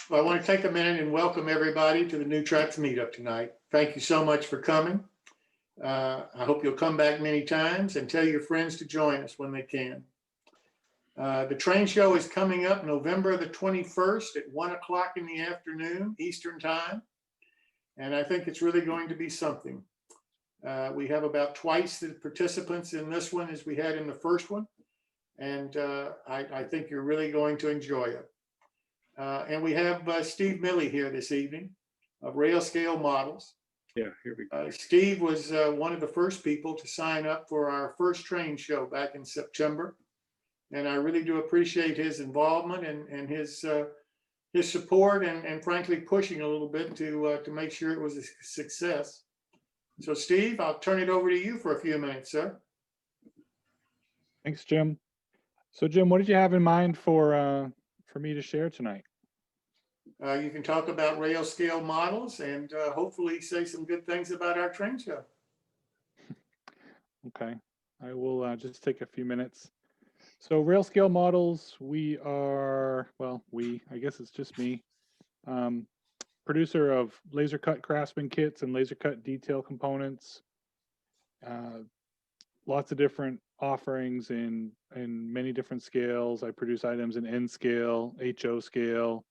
Well, I want to take a minute and welcome everybody to the New Tracks meetup tonight. Thank you so much for coming. I hope you'll come back many times and tell your friends to join us when they can. The train show is coming up November the 21st at 1 o'clock in the afternoon, Eastern time. And I think it's really going to be something. We have about twice the participants in this one as we had in the first one. And I think you're really going to enjoy it. And we have Steve Milley here this evening of Rail Scale Models. Yeah, here we go. Steve was one of the first people to sign up for our first train show back in September. And I really do appreciate his involvement and his support and frankly pushing a little bit to make sure it was a success. So Steve, I'll turn it over to you for a few minutes, sir. Thanks, Jim. So Jim, what did you have in mind for me to share tonight? You can talk about rail scale models and hopefully say some good things about our train show. Okay, I will just take a few minutes. So rail scale models, we are, well, I guess it's just me, producer of laser cut craftsman kits and laser cut detail components. Lots of different offerings in many different scales. I produce items in N scale, HO scale,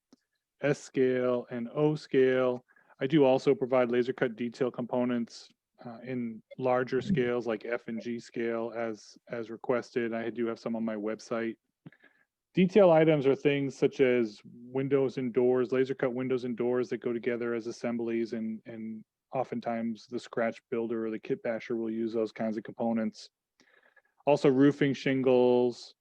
S scale, and O scale. I do also provide laser cut detail components in larger scales like F and G scale as requested. I do have some on my website. Detail items are things such as windows and doors, laser cut windows and doors that go together as assemblies, and oftentimes the scratch builder or the kit basher will use those kinds of components. Also roofing shingles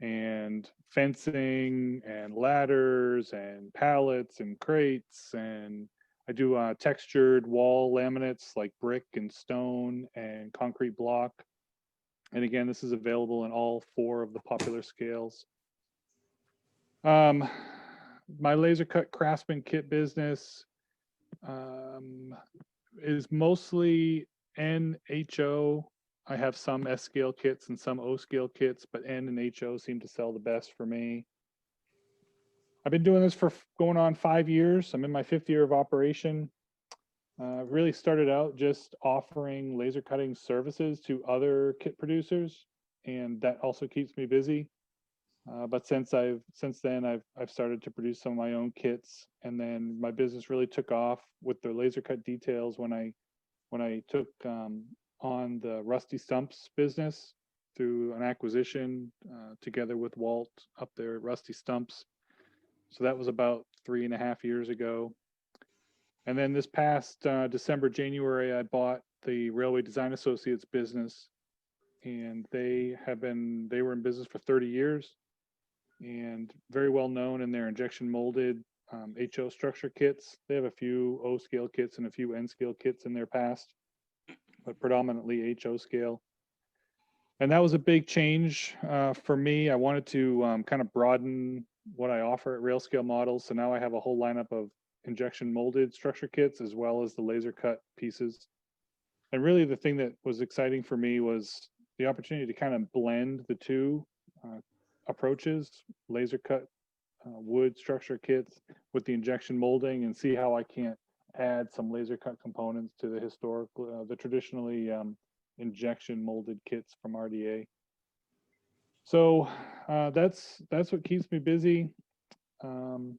and fencing and ladders and pallets and crates, and I do textured wall laminates like brick and stone and concrete block. And again, this is available in all 4 of the popular scales. My laser cut craftsman kit business is mostly NHO. I have some S scale kits and some O scale kits, but N and HO seem to sell the best for me. I've been doing this for going on 5 years. I'm in my 5th year of operation. Really started out just offering laser cutting services to other kit producers, and that also keeps me busy. But since then I've started to produce some of my own kits, and then my business really took off with the laser cut details when I took on the Rusty Stumps business through an acquisition together with Walt up there at Rusty Stumps. So that was about 3.5 years ago. And then this past December, January, I bought the Railway Design Associates business, and they were in business for 30 years and very well known in their injection molded HO structure kits. They have a few O scale kits and a few N scale kits in their past, but predominantly HO scale. And that was a big change for me. I wanted to kind of broaden what I offer at Rail Scale Models. So now I have a whole lineup of injection molded structure kits as well as the laser cut pieces. And really the thing that was exciting for me was the opportunity to kind of blend the two approaches, laser cut wood structure kits with the injection molding, and see how I can't add some laser cut components to the traditionally injection molded kits from RDA. So that's what keeps me busy. The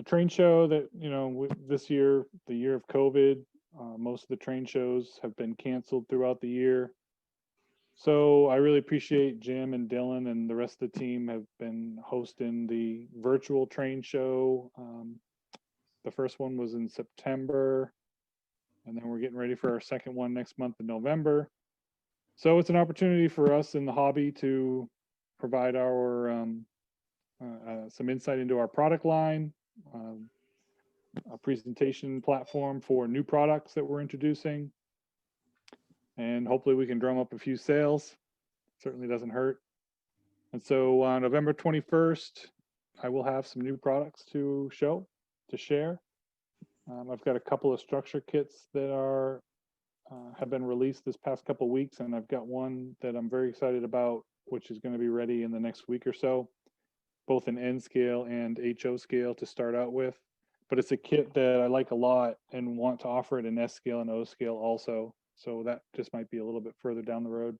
train show that, this year, the year of COVID, most of the train shows have been canceled throughout the year. So I really appreciate Jim and Dylan and the rest of the team have been hosting the virtual train show. The first one was in September, and then we're getting ready for our second one next month in November. So it's an opportunity for us in the hobby to provide our some insight into our product line, a presentation platform for new products that we're introducing, and hopefully we can drum up a few sales. Certainly doesn't hurt. And so on November 21st, I will have some new products to share. I've got a couple of structure kits that have been released this past couple of weeks, and I've got one that I'm very excited about, which is going to be ready in the next week or so. both in N scale and HO scale to start out with. But it's a kit that I like a lot and want to offer it in S scale and O scale also. So that just might be a little bit further down the road.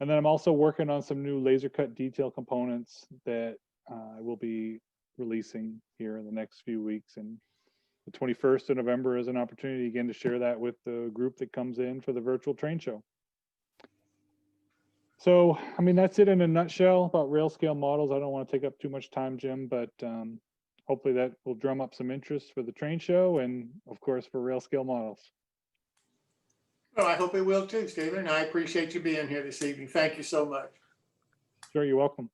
And then I'm also working on some new laser cut detail components that I will be releasing here in the next few weeks. And the 21st of November is an opportunity again to share that with the group that comes in for the virtual train show. So, I mean, that's it in a nutshell about rail scale models. I don't want to take up too much time, Jim, but hopefully that will drum up some interest for the train show and, of course, for rail scale models. Well, I hope it will too, Stephen. And I appreciate you being here this evening. Thank you so much. Sure, you're welcome.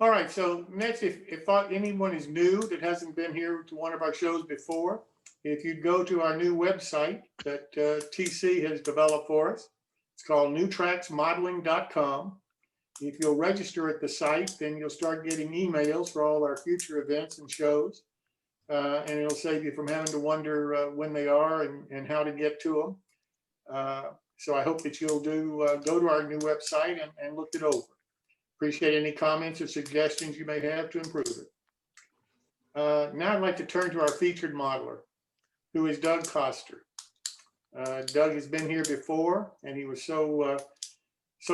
All right, so next, if anyone is new that hasn't been here to one of our shows before, if you go to our new website that TC has developed for us, it's called newtracksmodeling.com. If you'll register at the site, then you'll start getting emails for all our future events and shows. And it'll save you from having to wonder when they are and how to get to them. So I hope that you'll go to our new website and look it over. Appreciate any comments or suggestions you may have to improve it. Now I'd like to turn to our featured modeler, who is Doug Coster. Doug has been here before, and he was so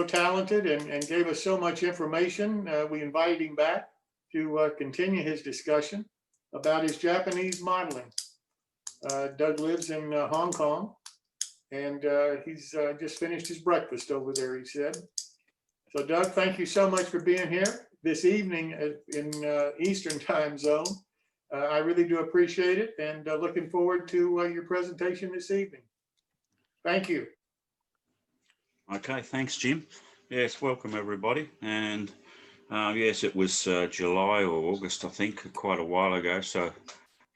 talented and gave us so much information. We invited him back to continue his discussion about his Japanese modeling. Doug lives in Hong Kong, and he's just finished his breakfast over there, he said. So Doug, thank you so much for being here this evening in Eastern time zone. I really do appreciate it, and looking forward to your presentation this evening. Thank you. Okay, thanks, Jim. Yes, welcome everybody. And yes, it was July or August, I think, quite a while ago. So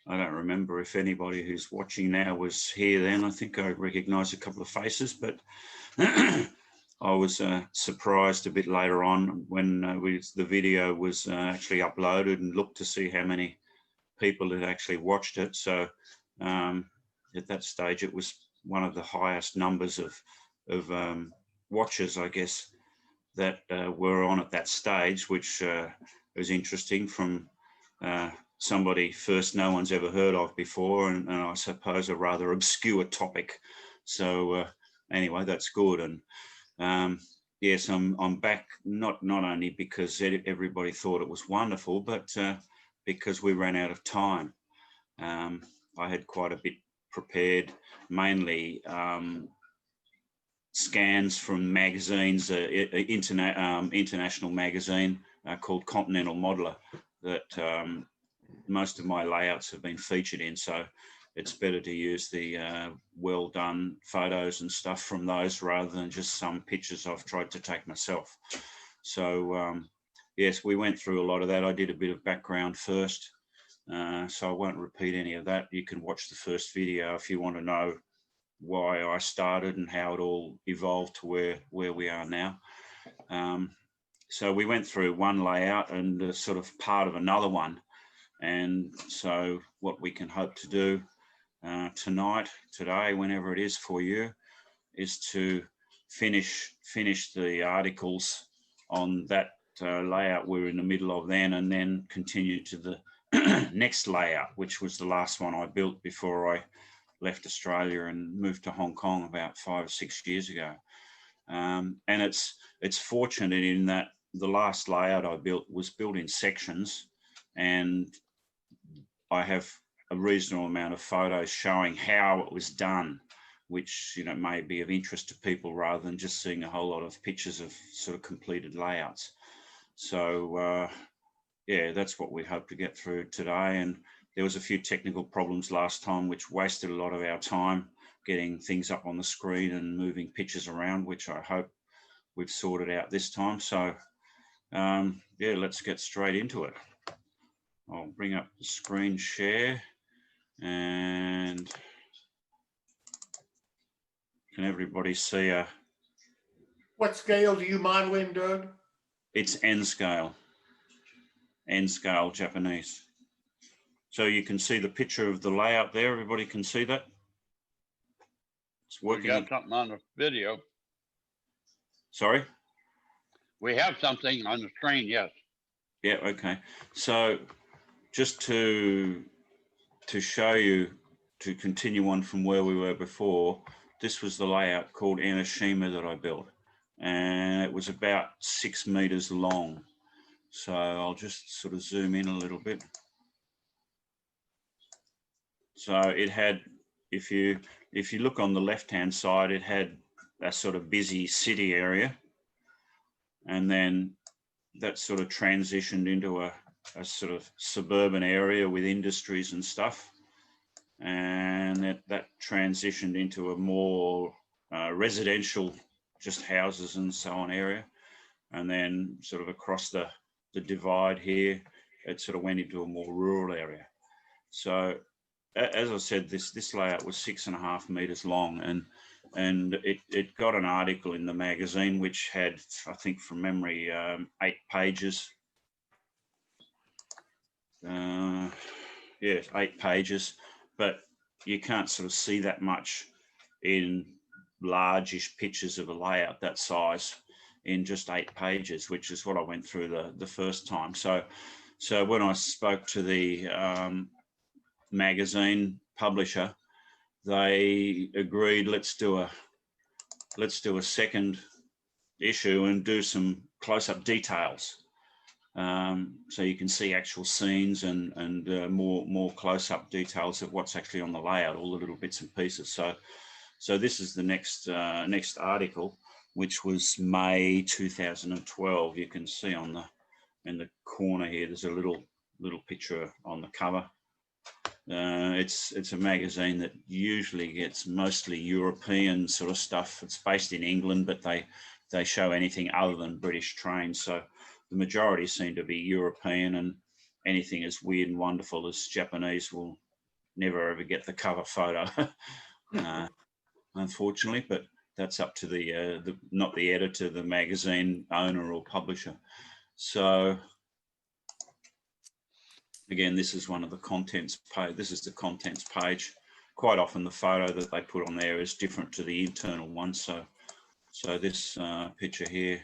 I don't remember if anybody who's watching now was here then. I think I recognise a couple of faces, but I was surprised a bit later on when the video was actually uploaded and looked to see how many people had actually watched it. So at that stage, it was one of the highest numbers of watchers, I guess, that were on at that stage, which was interesting from somebody first no one's ever heard of before, and I suppose a rather obscure topic. So anyway, that's good. And yes, I'm back not only because everybody thought it was wonderful, but because we ran out of time. I had quite a bit prepared, mainly scans from magazines, international magazine called Continental Modeler that most of my layouts have been featured in. So it's better to use the well done photos and stuff from those rather than just some pictures I've tried to take myself. So yes, we went through a lot of that. I did a bit of background first, so I won't repeat any of that. You can watch the first video if you want to know why I started and how it all evolved to where we are now. So we went through one layout and sort of part of another one. And so what we can hope to do today, whenever it is for you, is to finish the articles on that layout we're in the middle of then, and then continue to the next layout, which was the last one I built before I left Australia and moved to Hong Kong about 5 or 6 years ago. And it's fortunate in that the last layout I built was built in sections, and I have a reasonable amount of photos showing how it was done, which, you know, may be of interest to people rather than just seeing a whole lot of pictures of sort of completed layouts. So yeah, that's what we hope to get through today. And there was a few technical problems last time, which wasted a lot of our time getting things up on the screen and moving pictures around, which I hope we've sorted out this time. So yeah, let's get straight into it. I'll bring up the screen share, and can everybody see What scale do you model in, Doug? it's N scale Japanese. So you can see the picture of the layout there. Everybody can see that? It's working. We got something on the video. Sorry? We have something on the screen, yes. Yeah, okay. So just to show you, to continue on from where we were before, this was the layout called Enoshima that I built, and it was about 6 meters long. So I'll just sort of zoom in a little bit. So it had, if you look on the left-hand side, it had a sort of busy city area, and then that sort of transitioned into a sort of suburban area with industries and stuff, and that transitioned into a more residential, just houses and so on area, and then sort of across the divide here, it sort of went into a more rural area. So as I said, this layout was 6.5 meters long, and it got an article in the magazine which had, I think from memory, 8 pages. Yes, 8 pages, but you can't sort of see that much in largish pictures of a layout that size in just 8 pages, which is what I went through the first time. So when I spoke to the magazine publisher, they agreed, let's do a second issue and do some close-up details, so you can see actual scenes and more close-up details of what's actually on the layout, all the little bits and pieces. So this is the next article, which was May 2012. You can see in the corner here, there's a little picture on the cover. It's a magazine that usually gets mostly European sort of stuff. It's based in England, but they show anything other than British trains. So the majority seem to be European, and anything as weird and wonderful as Japanese will never ever get the cover photo, unfortunately. But that's up to the not the editor, the magazine owner or publisher. So again, this is one of the contents page. This is the contents page. Quite often the photo that they put on there is different to the internal one. So this picture here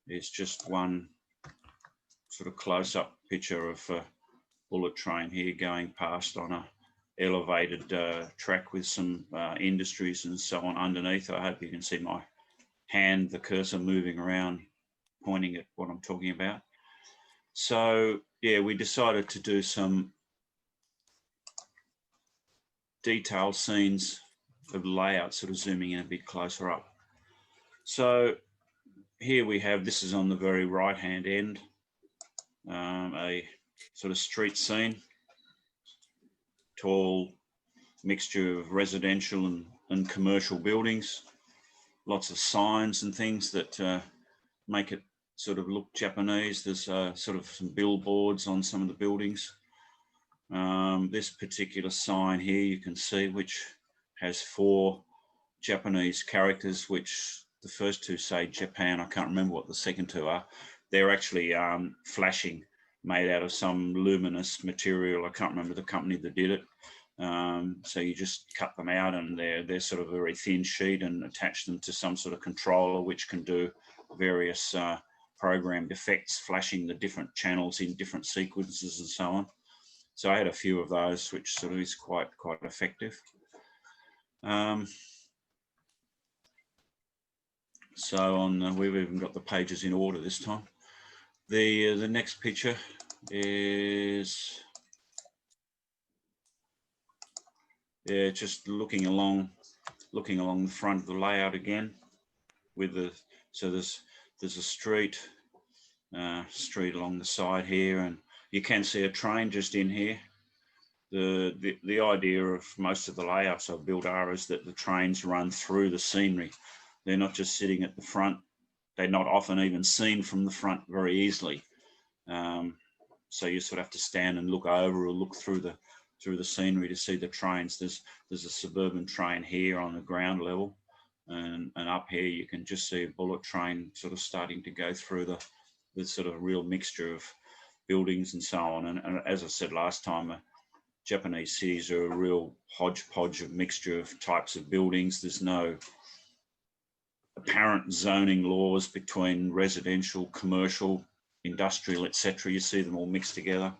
is just one sort of close-up picture of a bullet train here going past on a elevated track with some industries and so on underneath. I hope you can see my hand, the cursor moving around, pointing at what I'm talking about. So yeah, we decided to do some detailed scenes of layout, sort of zooming in a bit closer up. So here we have, this is on the very right hand end, a sort of street scene, tall mixture of residential and commercial buildings, lots of signs and things that make it sort of look Japanese. There's sort of some billboards on some of the buildings. This particular sign here you can see, which has 4 Japanese characters, which the first 2 say Japan. I can't remember what the second 2 are. They're actually flashing, made out of some luminous material. I can't remember the company that did it. So you just cut them out, and they're sort of a very thin sheet, and attach them to some sort of controller which can do various programmed effects, flashing the different channels in different sequences and so on. So I had a few of those, which sort of is quite effective. So we've even got the pages in order this time. The next picture is just looking along the front of the layout again, with there's a street along the side here, and you can see a train just in here. The idea of most of the layouts I've built is that the trains run through the scenery. They're not just sitting at the front. They're not often even seen from the front very easily. So you sort of have to stand and look over or look through the scenery to see the trains. There's a suburban train here on the ground level, and up here you can just see a bullet train sort of starting to go through the sort of real mixture of buildings and so on. And as I said last time, Japanese cities are a real hodgepodge of mixture of types of buildings. There's no apparent zoning laws between residential, commercial, industrial, etc. You see them all mixed together,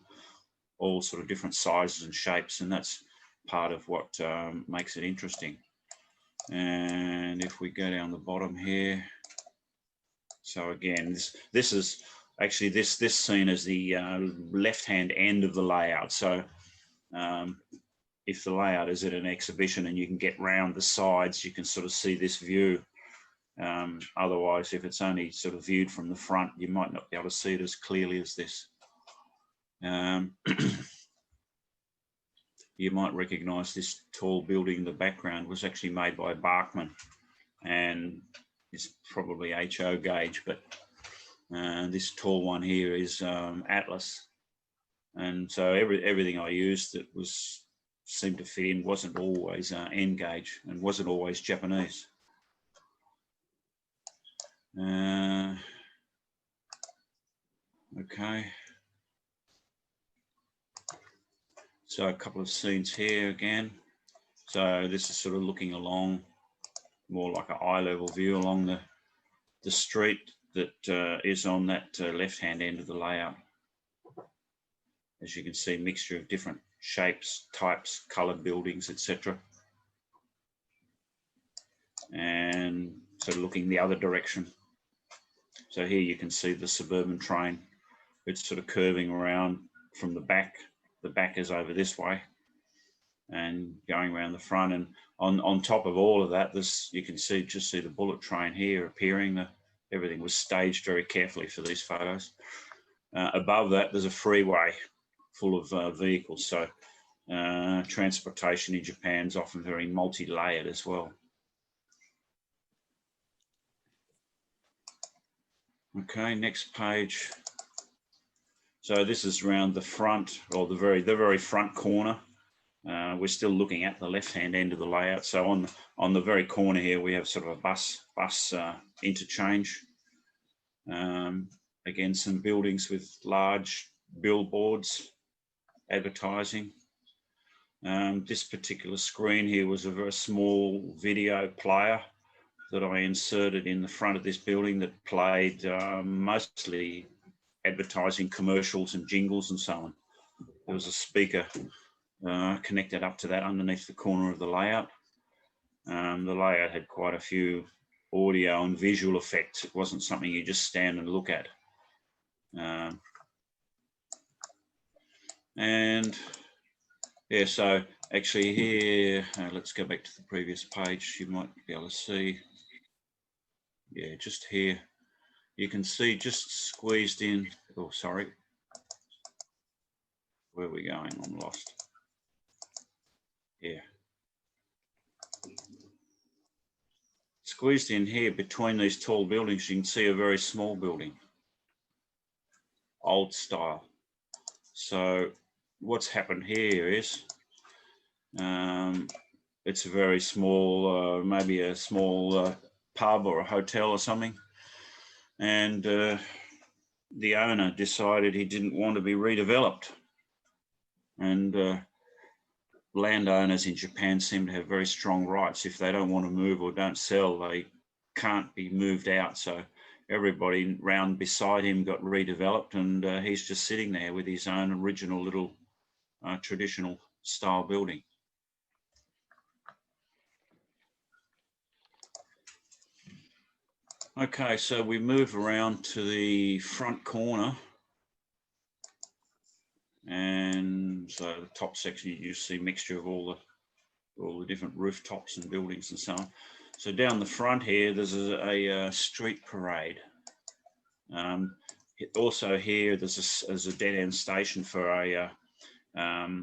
all sort of different sizes and shapes, and that's part of what makes it interesting. And if we go down the bottom here, so again, this is actually this scene is the left-hand end of the layout. So if the layout is at an exhibition and you can get round the sides, you can sort of see this view. Otherwise, if it's only sort of viewed from the front, you might not be able to see it as clearly as this. You might recognise this tall building in the background was actually made by Bachmann, and it's probably HO gauge, but this tall one here is Atlas. And so everything I used that seemed to fit in wasn't always N gauge and wasn't always Japanese. Okay. So a couple of scenes here again. So this is sort of looking along more like an eye level view along the street that is on that left-hand end of the layout. As you can see, mixture of different shapes, types, coloured buildings, etc. And sort of looking the other direction. So here you can see the suburban train. It's sort of curving around from the back. The back is over this way and going around the front. And on top of all of that, you can just see the bullet train here appearing. Everything was staged very carefully for these photos. Above that, there's a freeway full of vehicles. So transportation in Japan is often very multi-layered as well. Okay, next page. So this is around the front, or the very front corner. We're still looking at the left-hand end of the layout. So on the very corner here, we have sort of a bus interchange. Again, some buildings with large billboards advertising. This particular screen here was a very small video player that I inserted in the front of this building that played mostly advertising commercials and jingles and so on. There was a speaker connected up to that underneath the corner of the layout. The layout had quite a few audio and visual effects. It wasn't something you just stand and look at. And yeah, so actually here, let's go back to the previous page. You might be able to see, yeah, just here, you can see just squeezed in, oh, sorry. Where are we going? I'm lost. Yeah. Squeezed in here between these tall buildings, you can see a very small building, old style. So what's happened here is it's a very small, maybe a small pub or a hotel or something. And the owner decided he didn't want to be redeveloped. And landowners in Japan seem to have very strong rights. If they don't want to move or don't sell, they can't be moved out. So everybody round beside him got redeveloped, and he's just sitting there with his own original little traditional style building. Okay, so we move around to the front corner. And so the top section, you see a mixture of all the different rooftops and buildings and so on. So down the front here, there's a street parade. Also here, there's a dead end station for a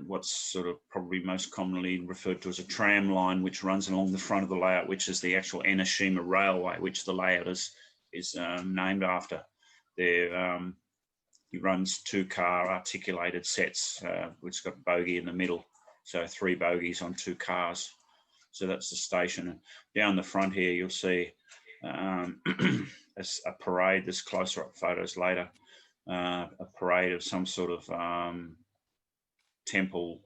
what's sort of probably most commonly referred to as a tram line, which runs along the front of the layout, which is the actual Enoshima Railway, which the layout is named after. He runs 2-car articulated sets, which has got a bogie in the middle. So 3 bogies on 2 cars. So that's the station. And down the front here, you'll see a parade. There's closer up photos later. A parade of some sort of temple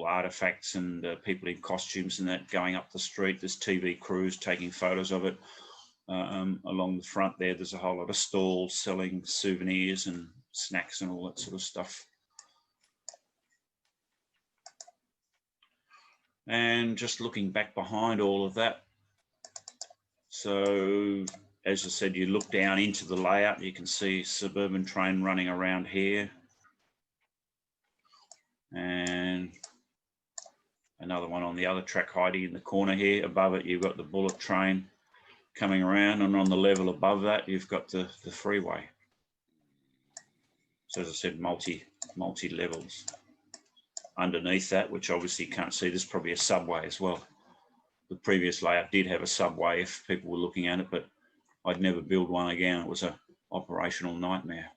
artifacts and people in costumes and that going up the street. There's TV crews taking photos of it. along the front there. There's a whole lot of stalls selling souvenirs and snacks and all that sort of stuff. And just looking back behind all of that. So as I said, you look down into the layout, you can see Suburban train running around here. And another one on the other track hiding in the corner here. Above it, you've got the bullet train coming around, and on the level above that, you've got the freeway. So as I said, multi levels. Underneath that, which obviously you can't see, there's probably a subway as well. The previous layout did have a subway if people were looking at it, but I'd never build one again. It was an operational nightmare.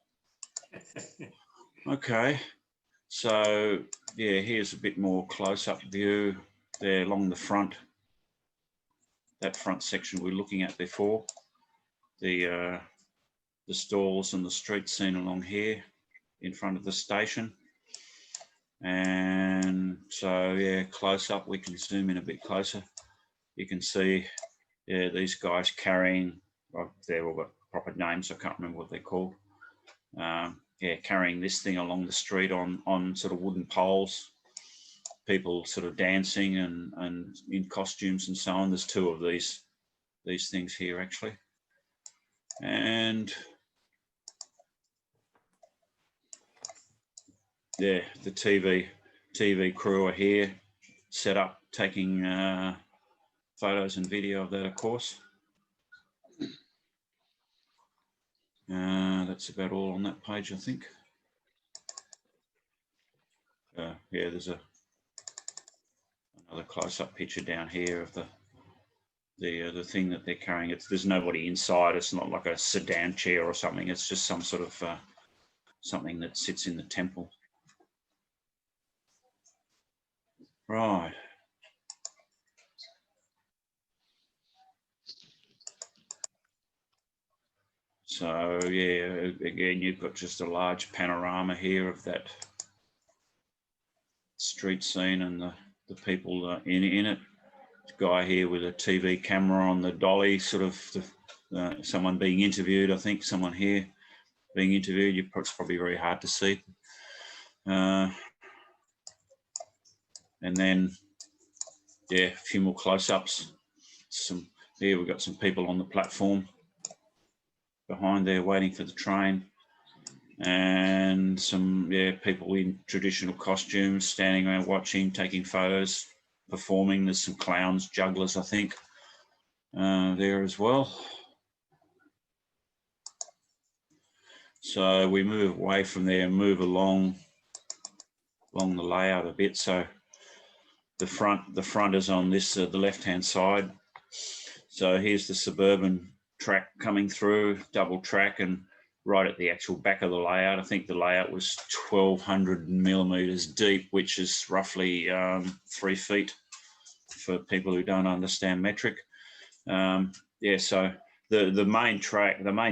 Okay, so yeah, here's a bit more close-up view there along the front. That front section we were looking at before. The stalls and the street scene along here in front of the station. And so yeah, close up, we can zoom in a bit closer. You can see, yeah, these guys carrying, well, they've all got proper names, I can't remember what they're called. Yeah, carrying this thing along the street on sort of wooden poles. People sort of dancing and in costumes and so on. There's two of these things here actually. And yeah, the TV crew are here, set up, taking photos and video of that, of course. That's about all on that page, I think. Yeah, there's another close-up picture down here of the thing that they're carrying. There's nobody inside. It's not like a sedan chair or something. It's just some sort of something that sits in the temple. Right. So yeah, again, you've got just a large panorama here of that street scene and the people in it. Guy here with a TV camera on the dolly, sort of someone being interviewed. I think someone here being interviewed. It's probably very hard to see. And then yeah, a few more close-ups. Here we've got some people on the platform behind there waiting for the train, and some people in traditional costumes standing around watching, taking photos, performing. There's some clowns, jugglers, I think, there as well. So we move away from there and move along the layout a bit. So the front is on this the left-hand side. So here's the Suburban track coming through, double track, and right at the actual back of the layout. I think the layout was 1,200 millimeters deep, which is roughly 3 feet for people who don't understand metric. Yeah, so the main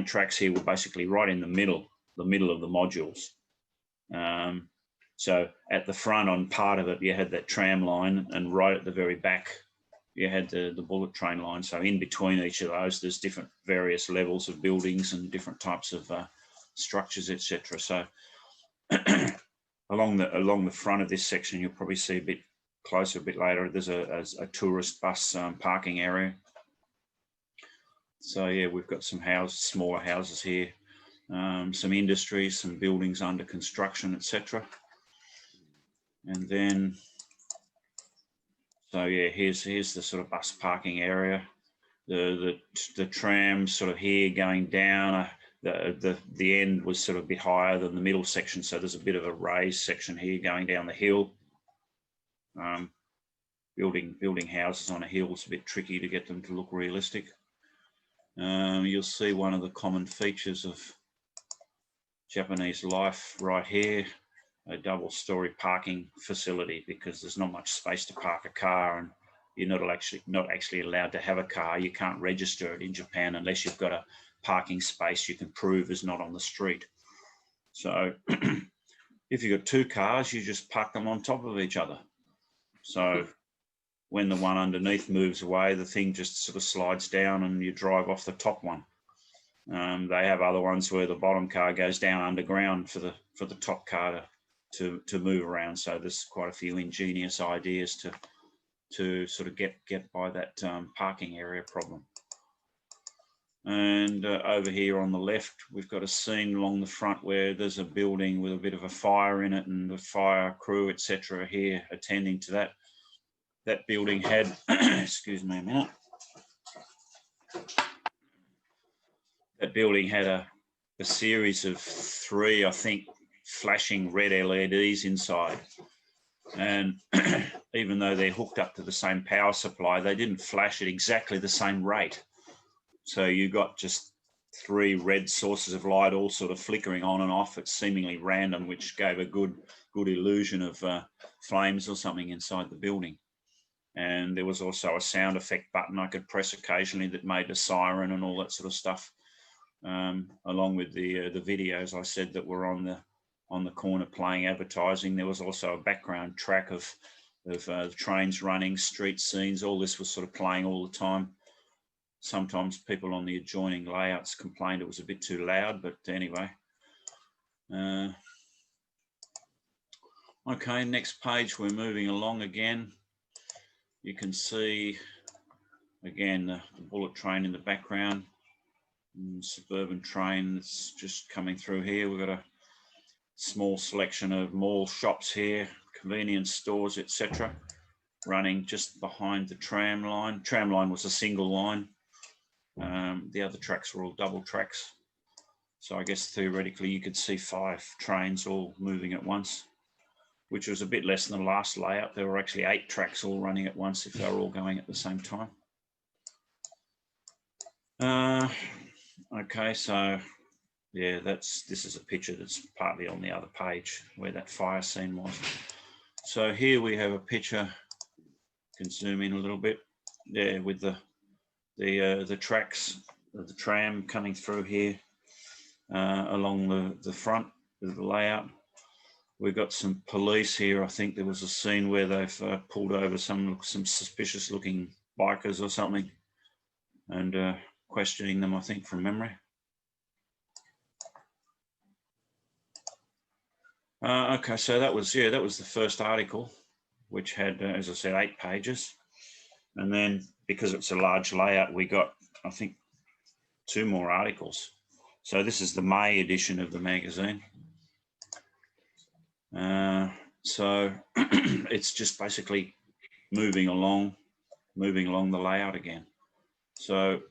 tracks here were basically right in the middle of the modules. So at the front on part of it, you had that tram line, and right at the very back, you had the bullet train line. So in between each of those, there's different various levels of buildings and different types of structures, etc. So along the front of this section, you'll probably see a bit closer a bit later. There's a tourist bus parking area. So yeah, we've got some smaller houses here, some industries, some buildings under construction, etc. And then, so yeah, here's the sort of bus parking area. The tram sort of here going down. The end was sort of a bit higher than the middle section, so there's a bit of a raised section here going down the hill. Building houses on a hill is a bit tricky to get them to look realistic. You'll see one of the common features of Japanese life right here, a double-story parking facility, because there's not much space to park a car, and you're not actually allowed to have a car. You can't register it in Japan unless you've got a parking space you can prove is not on the street. So if you've got 2 cars, you just park them on top of each other. So when the one underneath moves away, the thing just sort of slides down and you drive off the top one. They have other ones where the bottom car goes down underground for the top car to move around. So there's quite a few ingenious ideas to sort of get by that parking area problem. And over here on the left, we've got a scene along the front where there's a building with a bit of a fire in it, and the fire crew, etc., here attending to that. That building had, excuse me a minute. That building had a series of 3, I think, flashing red LEDs inside. And even though they're hooked up to the same power supply, they didn't flash at exactly the same rate. So you got just 3 red sources of light all sort of flickering on and off. It's seemingly random, which gave a good illusion of flames or something inside the building. And there was also a sound effect button I could press occasionally that made a siren and all that sort of stuff. Along with the videos I said that were on the corner playing advertising. There was also a background track of trains running, street scenes. All this was sort of playing all the time. Sometimes people on the adjoining layouts complained it was a bit too loud, but anyway. Okay, next page, we're moving along again. You can see, again, the bullet train in the background. Suburban train that's just coming through here. We've got a small selection of mall shops here, convenience stores, etc., running just behind the tram line. Tram line was a single line. The other tracks were all double tracks. So I guess theoretically you could see 5 trains all moving at once, which was a bit less than the last layout. There were actually 8 tracks all running at once if they were all going at the same time. Okay, so yeah, this is a picture that's partly on the other page where that fire scene was. So here we have a picture, you can zoom in a little bit there with the tracks of the tram coming through here along the front of the layout. We've got some police here. I think there was a scene where they've pulled over some suspicious looking bikers or something and questioning them, I think, from memory. Okay, so that was the first article, which had, as I said, 8 pages. And then because it's a large layout, we got, I think, 2 more articles. So this is the May edition of the magazine. So it's just basically moving along the layout again. So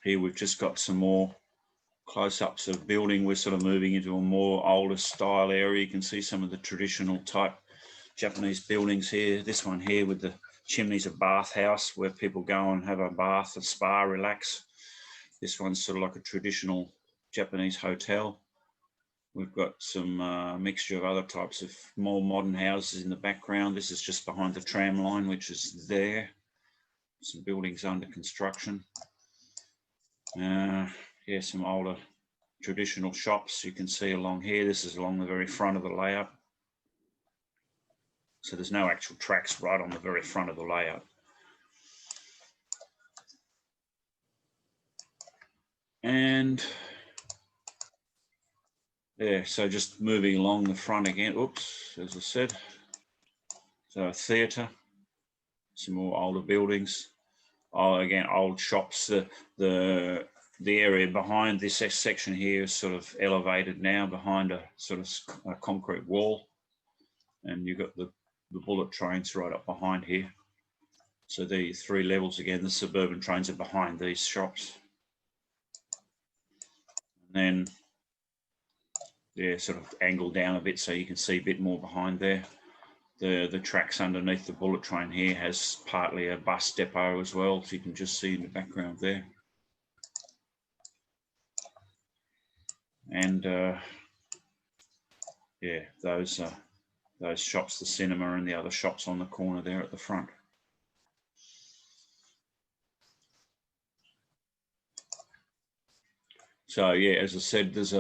here we've just got some more close-ups of building. We're sort of moving into a more older style area. You can see some of the traditional type Japanese buildings here. This one here with the chimneys, a bathhouse where people go and have a bath, a spa, relax. This one's sort of like a traditional Japanese hotel. We've got some mixture of other types of more modern houses in the background. This is just behind the tram line, which is there. Some buildings under construction. Yeah, some older traditional shops you can see along here. This is along the very front of the layout. So there's no actual tracks right on the very front of the layout. And yeah, so just moving along the front again. Oops, as I said. So a theatre, some more older buildings. Oh, again, old shops. The area behind this section here is sort of elevated now behind a sort of a concrete wall. And you've got the bullet trains right up behind here. So the 3 levels again, the suburban trains are behind these shops. And then, yeah, sort of angled down a bit so you can see a bit more behind there. The tracks underneath the bullet train here has partly a bus depot as well, so you can just see in the background there. And yeah, those shops, the cinema and the other shops on the corner there at the front. So yeah, as I said, there's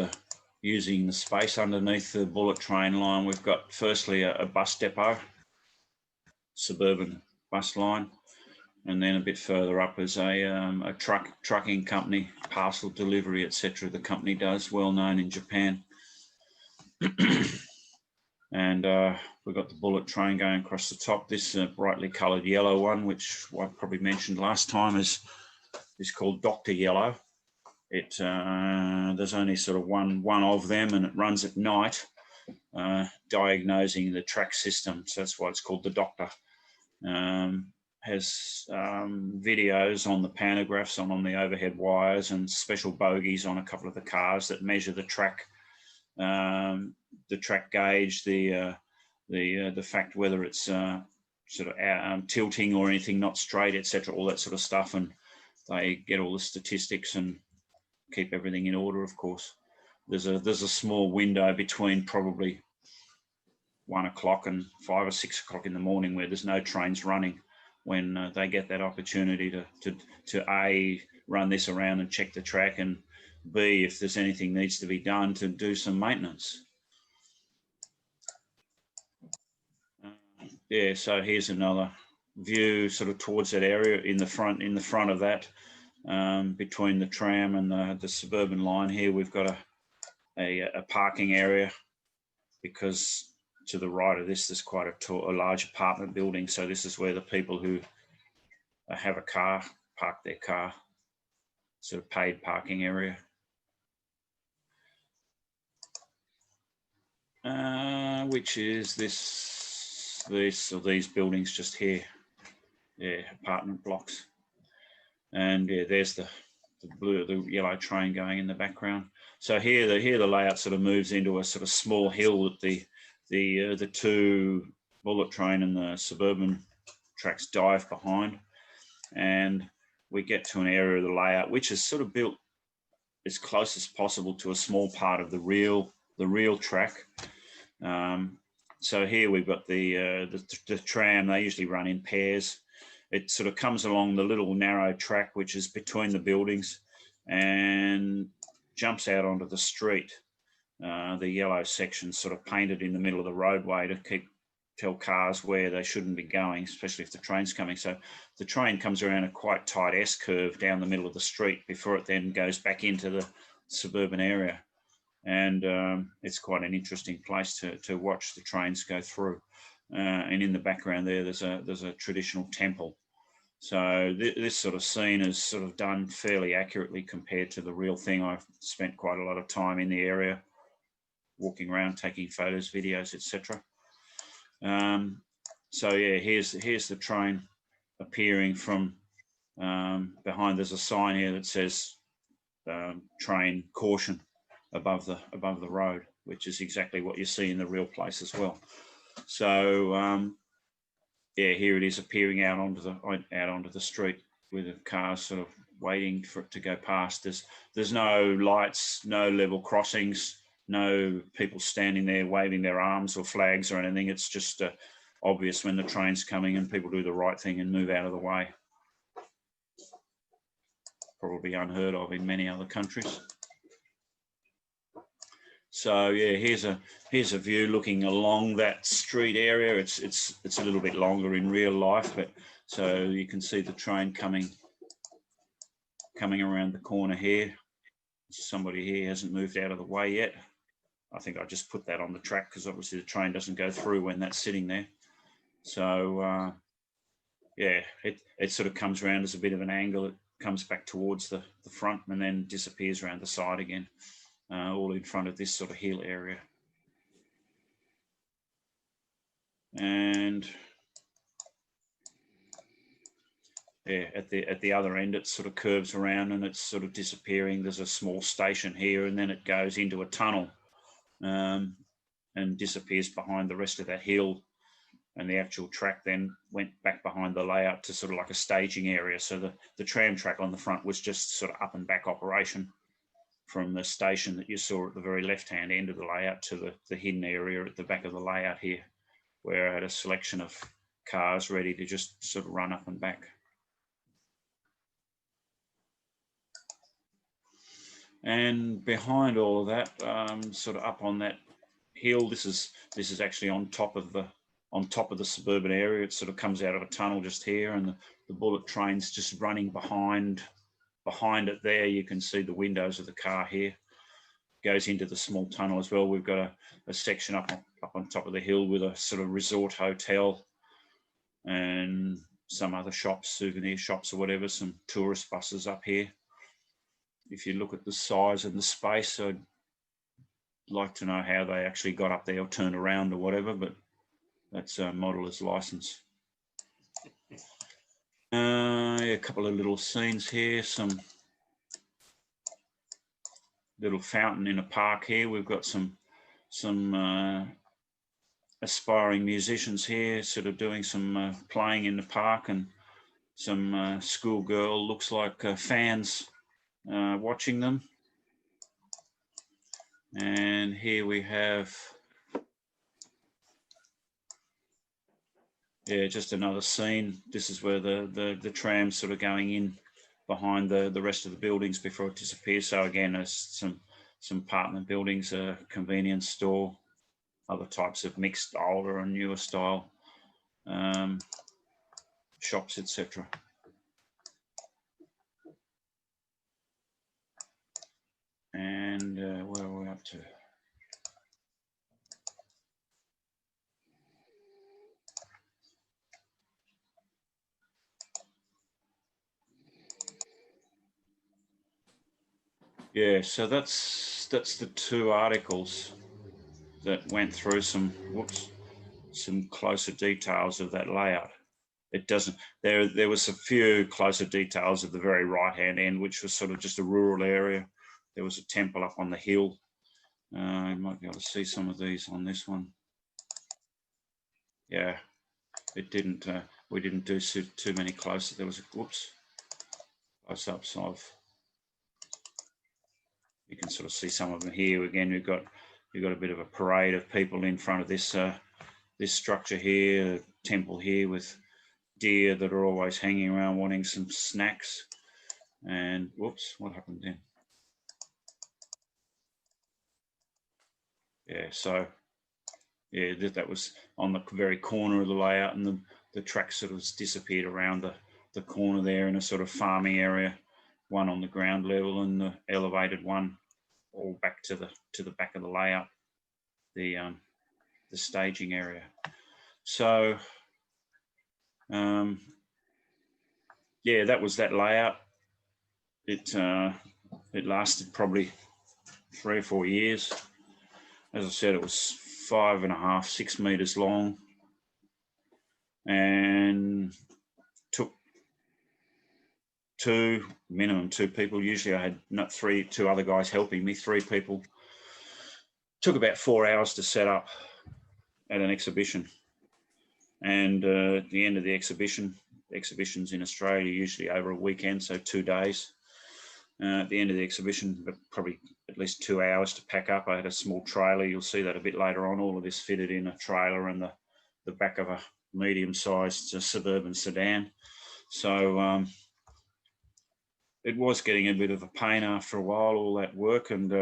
using the space underneath the bullet train line, we've got firstly a bus depot. suburban bus line. And then a bit further up is a trucking company, parcel delivery, etc. The company does, well known in Japan. And we've got the bullet train going across the top. This brightly coloured yellow one, which I probably mentioned last time, is called Dr. Yellow. There's only sort of one of them, and it runs at night, diagnosing the track system. So that's why it's called the Doctor. Has videos on the pantographs on the overhead wires, and special bogies on a couple of the cars that measure the track gauge, the fact whether it's sort of tilting or anything not straight, etc. All that sort of stuff, and they get all the statistics and keep everything in order. Of course, there's a small window between probably 1 o'clock and 5 or 6 o'clock in the morning where there's no trains running, when they get that opportunity to A, run this around and check the track, and B, if there's anything needs to be done, to do some maintenance. Yeah, so here's another view sort of towards that area in the front of that, between the tram and the suburban line here. We've got a parking area, because to the right of this, there's quite a large apartment building. So this is where the people who have a car park their car, sort of paid parking area. Which is these buildings just here. Yeah, apartment blocks. And yeah, there's the yellow train going in the background. So here the layout sort of moves into a sort of small hill that the two bullet train and the suburban tracks dive behind, and we get to an area of the layout which is sort of built as close as possible to a small part of the real track. So here we've got the tram. They usually run in pairs. It sort of comes along the little narrow track which is between the buildings and jumps out onto the street. The yellow section sort of painted in the middle of the roadway to tell cars where they shouldn't be going, especially if the train's coming. So the train comes around a quite tight S-curve down the middle of the street before it then goes back into the suburban area. And it's quite an interesting place to watch the trains go through. And in the background there's a traditional temple. So this sort of scene is sort of done fairly accurately compared to the real thing. I've spent quite a lot of time in the area, walking around, taking photos, videos, etc. So yeah, here's the train appearing from behind. There's a sign here that says train caution above the road, which is exactly what you see in the real place as well. So yeah, here it is appearing out onto the street with the cars sort of waiting for it to go past. There's no lights, no level crossings, no people standing there waving their arms or flags or anything. It's just obvious when the train's coming, and people do the right thing and move out of the way. Probably unheard of in many other countries. So yeah, here's a view looking along that street area. It's a little bit longer in real life, but so you can see the train coming around the corner here. Somebody here hasn't moved out of the way yet. I think I just put that on the track because obviously the train doesn't go through when that's sitting there. So yeah, it sort of comes around as a bit of an angle. It comes back towards the front and then disappears around the side again. All in front of this sort of hill area. And yeah, at the other end, it sort of curves around and it's sort of disappearing. There's a small station here, and then it goes into a tunnel and disappears behind the rest of that hill. And the actual track then went back behind the layout to sort of like a staging area. So the tram track on the front was just sort of up and back operation from the station that you saw at the very left-hand end of the layout to the hidden area at the back of the layout here, where I had a selection of cars ready to just sort of run up and back. And behind all of that, sort of up on that hill, this is actually on top of on top of the suburban area. It sort of comes out of a tunnel just here, and the bullet train's just running behind it there. You can see the windows of the car here. Goes into the small tunnel as well. We've got a section up on top of the hill with a sort of resort hotel and some other shops, souvenir shops or whatever, some tourist buses up here. If you look at the size and the space, I'd like to know how they actually got up there or turned around or whatever, but that's a modeler's license. A couple of little scenes here, some little fountain in a park here. We've got some aspiring musicians here sort of doing some playing in the park, and some schoolgirl, looks like fans watching them. And here we have, yeah, just another scene. This is where the tram's sort of going in behind the rest of the buildings before it disappears. So again, there's some apartment buildings, a convenience store, other types of mixed older and newer style shops, etc. And where are we up to? Yeah, so that's the two articles that went through some closer details of that layout. It doesn't, there was a few closer details at the very right hand end, which was sort of just a rural area. There was a temple up on the hill. You might be able to see some of these on this one. Yeah, it didn't, we didn't do too many closer. There was a, whoops, close-ups of, you can sort of see some of them here. Again, you've got a bit of a parade of people in front of this this structure here, temple here with deer that are always hanging around wanting some snacks. And whoops, what happened then? Yeah, so yeah, that was on the very corner of the layout, and the track sort of disappeared around the corner there in a sort of farming area, one on the ground level and the elevated one all back to the back of the layout, the staging area. So yeah, that was that layout. It lasted probably 3 or 4 years. As I said, it was 5.5, 6 meters long, and took minimum two people. Usually I had two other guys helping me, 3 people. Took about 4 hours to set up at an exhibition. And at the end of the exhibitions in Australia usually over a weekend, so 2 days. At the end of the exhibition, probably at least 2 hours to pack up. I had a small trailer. You'll see that a bit later on. All of this fitted in a trailer and the back of a medium-sized suburban sedan. So it was getting a bit of a pain after a while, all that work. And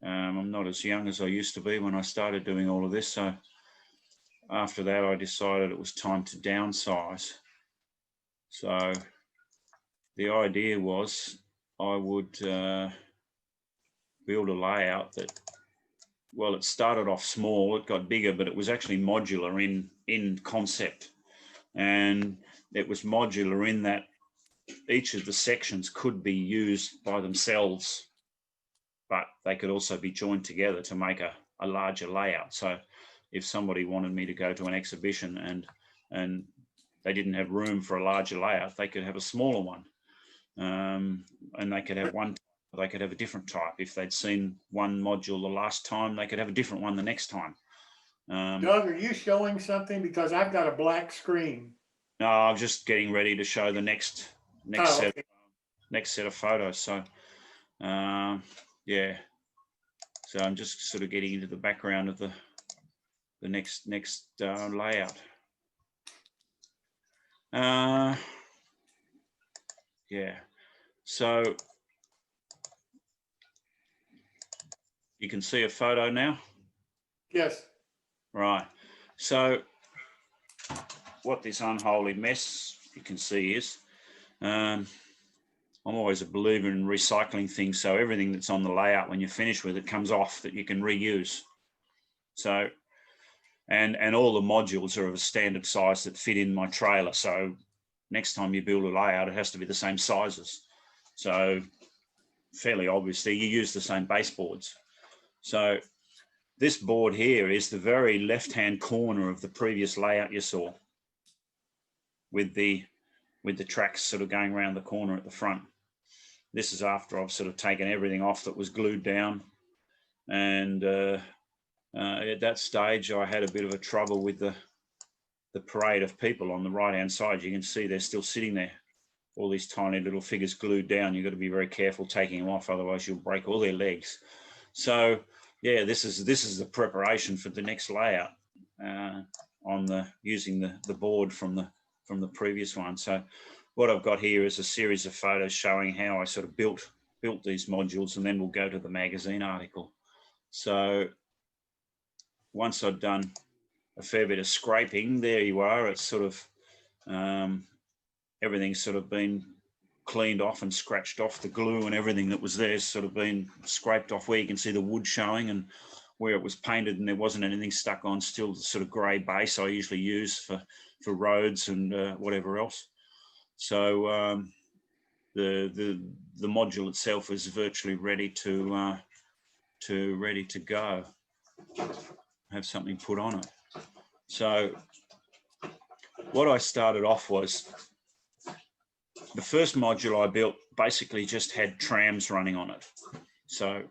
I'm not as young as I used to be when I started doing all of this. So after that, I decided it was time to downsize. So the idea was I would build a layout that, well, it started off small, it got bigger, but it was actually modular in concept. And it was modular in that each of the sections could be used by themselves, but they could also be joined together to make a larger layout. So if somebody wanted me to go to an exhibition and they didn't have room for a larger layout, they could have a smaller one. And they could have they could have a different type. If they'd seen one module the last time, they could have a different one the next time. Doug, are you showing something? Because I've got a black screen. No, I'm just getting ready to show the next set of photos. So yeah, so I'm just sort of getting into the background of the next layout. Yeah, so you can see a photo now. Yes. Right. So what this unholy mess you can see is, I'm always a believer in recycling things. So everything that's on the layout, when you're finished with it, comes off that you can reuse. So, and all the modules are of a standard size that fit in my trailer. So next time you build a layout, it has to be the same sizes. So fairly obviously you use the same baseboards. So this board here is the very left-hand corner of the previous layout you saw, with the tracks sort of going around the corner at the front. This is after I've sort of taken everything off that was glued down. And at that stage, I had a bit of a trouble with the parade of people on the right-hand side. You can see they're still sitting there, all these tiny little figures glued down. You've got to be very careful taking them off, otherwise you'll break all their legs. So yeah, this is the preparation for the next layout on using the board from the previous one. So what I've got here is a series of photos showing how I sort of built these modules, and then we'll go to the magazine article. So once I'd done a fair bit of scraping, there you are. It's sort of everything's sort of been cleaned off and scratched off. The glue and everything that was there sort of been scraped off, where you can see the wood showing, and where it was painted and there wasn't anything stuck on, still the sort of grey base I usually use for roads and whatever else. So the module itself is virtually ready to go. Have something put on it. So what I started off was, the first module I built basically just had trams running on it. So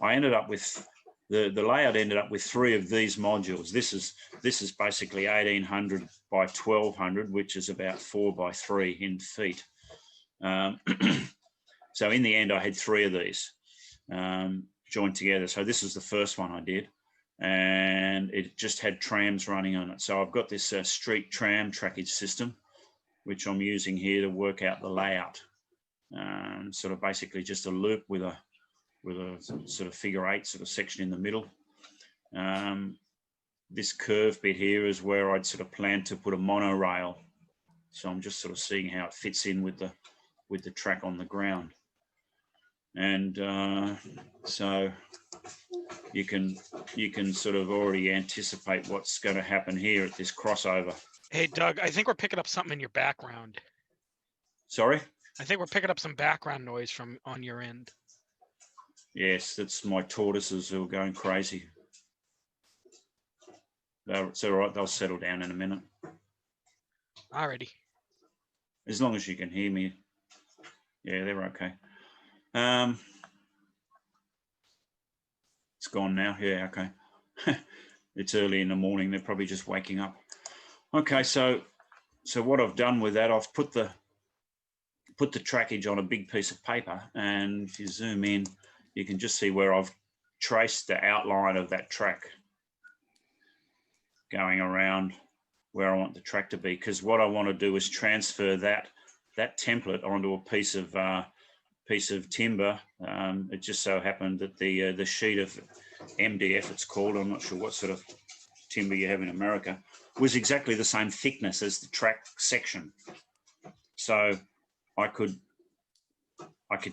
I ended up with the layout ended up with 3 of these modules. This is basically 1800 by 1200, which is about 4 by 3 in feet. So in the end, I had 3 of these joined together. So this is the first one I did, and it just had trams running on it. So I've got this street tram trackage system, which I'm using here to work out the layout. Sort of basically just a loop with a sort of figure 8 sort of section in the middle. This curve bit here is where I'd sort of planned to put a monorail. So I'm just sort of seeing how it fits in with the track on the ground. And so you can sort of already anticipate what's going to happen here at this crossover. Hey, Doug, I think we're picking up something in your background. Sorry? I think we're picking up some background noise from on your end. Yes, that's my tortoises who are going crazy. It's all right, they'll settle down in a minute. Alrighty. As long as you can hear me. Yeah, they're okay. It's gone now. Yeah, okay. It's early in the morning. They're probably just waking up. Okay, so what I've done with that, I've put the trackage on a big piece of paper, and if you zoom in, you can just see where I've traced the outline of that track going around where I want the track to be, because what I want to do is transfer that template onto a piece of timber. It just so happened that the sheet of MDF, it's called, I'm not sure what sort of timber you have in America, was exactly the same thickness as the track section. So I could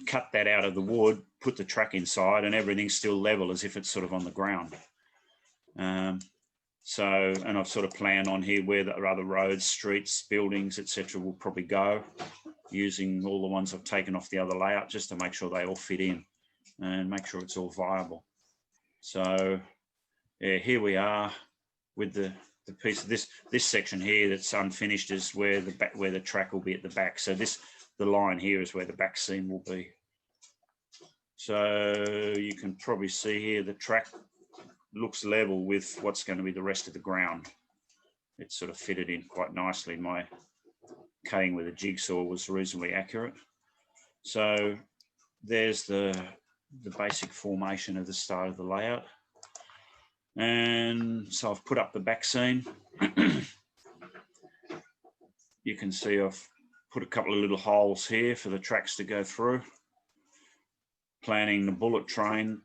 cut that out of the wood, put the track inside, and everything's still level as if it's sort of on the ground. And I've sort of planned on here where the other roads, streets, buildings, etc. will probably go, using all the ones I've taken off the other layout just to make sure they all fit in and make sure it's all viable. So yeah, here we are with the piece of this section here that's unfinished is where the track will be at the back. So the line here is where the back seam will be. So you can probably see here the track looks level with what's going to be the rest of the ground. It's sort of fitted in quite nicely. My cutting with a jigsaw was reasonably accurate. So there's the basic formation of the start of the layout. And so I've put up the back seam. You can see I've put a couple of little holes here for the tracks to go through. Planning the bullet train,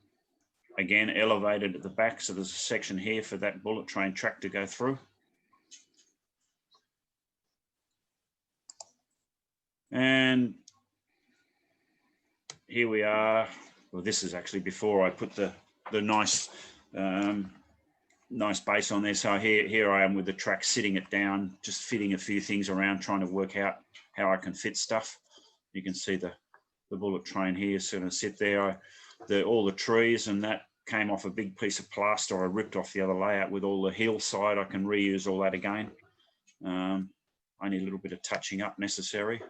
again, elevated at the back. So there's a section here for that bullet train track to go through. And here we are. Well, this is actually before I put the nice nice base on there. So here I am with the track, sitting it down, just fitting a few things around, trying to work out how I can fit stuff. You can see the bullet train here is going to sit there. All the trees and that came off a big piece of plaster I ripped off the other layout with all the hillside. I can reuse all that again. Only a little bit of touching up necessary.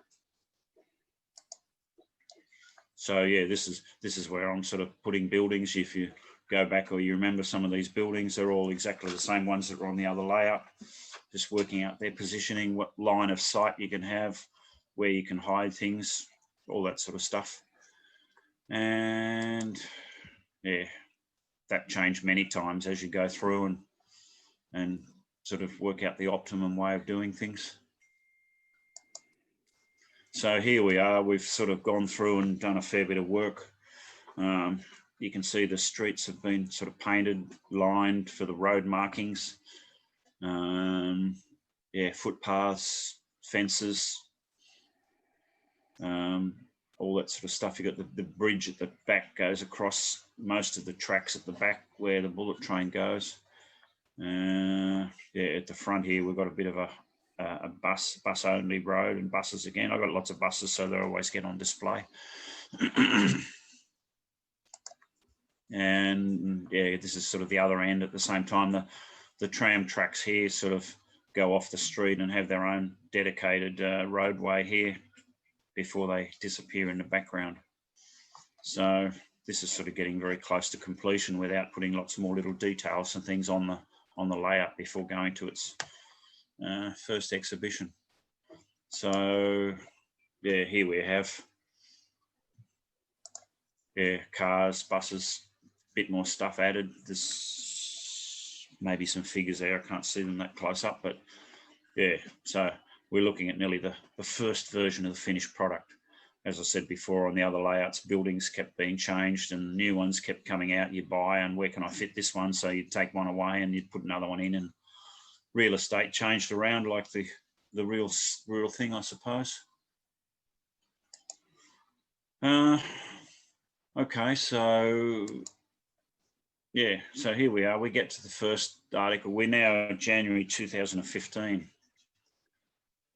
So yeah, this is where I'm sort of putting buildings. If you go back or you remember some of these buildings, they're all exactly the same ones that were on the other layout. Just working out their positioning, what line of sight you can have, where you can hide things, all that sort of stuff. And yeah, that changed many times as you go through and sort of work out the optimum way of doing things. So here we are, we've sort of gone through and done a fair bit of work. You can see the streets have been sort of painted, lined for the road markings. Yeah, footpaths, fences, all that sort of stuff. You got the bridge at the back goes across most of the tracks at the back where the bullet train goes. Yeah, at the front here, we've got a bit of a bus only road and buses again. I've got lots of buses, so they always get on display. And yeah, this is sort of the other end at the same time. The tram tracks here sort of go off the street and have their own dedicated roadway here before they disappear in the background. So this is sort of getting very close to completion without putting lots more little details and things on the layout before going to its first exhibition. So yeah, here we have cars, buses, bit more stuff added. There's maybe some figures there. I can't see them that close up, but yeah, so we're looking at nearly the first version of the finished product. As I said before, on the other layouts, buildings kept being changed and new ones kept coming out. You buy, and where can I fit this one? So you'd take one away and you'd put another one in, and real estate changed around like the real thing, I suppose. Okay, so yeah, so here we are. We get to the first article. We're now in January 2015.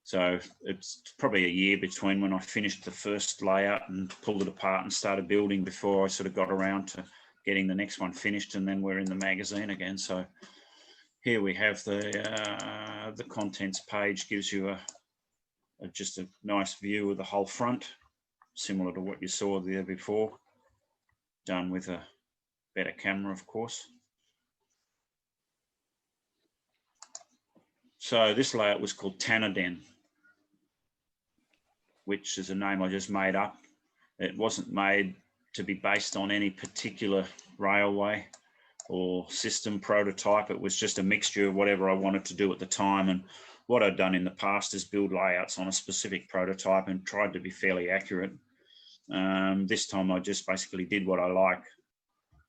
So it's probably a year between when I finished the first layout and pulled it apart and started building before I sort of got around to getting the next one finished, and then we're in the magazine again. So here we have the contents page, gives you just a nice view of the whole front, similar to what you saw there before, done with a better camera, of course. So this layout was called Tanaden, which is a name I just made up. It wasn't made to be based on any particular railway or system prototype. It was just a mixture of whatever I wanted to do at the time. And what I'd done in the past is build layouts on a specific prototype and tried to be fairly accurate. This time I just basically did what I like,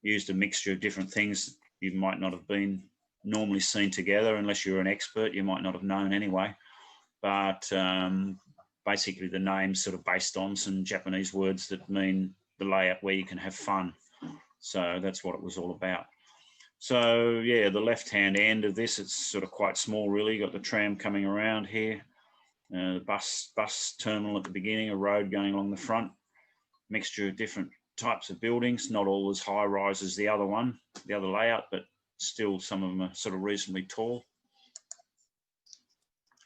used a mixture of different things you might not have been normally seen together. Unless you're an expert, you might not have known anyway. But basically the name's sort of based on some Japanese words that mean the layout where you can have fun. So that's what it was all about. So yeah, the left-hand end of this, it's sort of quite small really. You got the tram coming around here, the bus terminal at the beginning, a road going along the front, mixture of different types of buildings, not all as high rise as the other one, the other layout, but still some of them are sort of reasonably tall.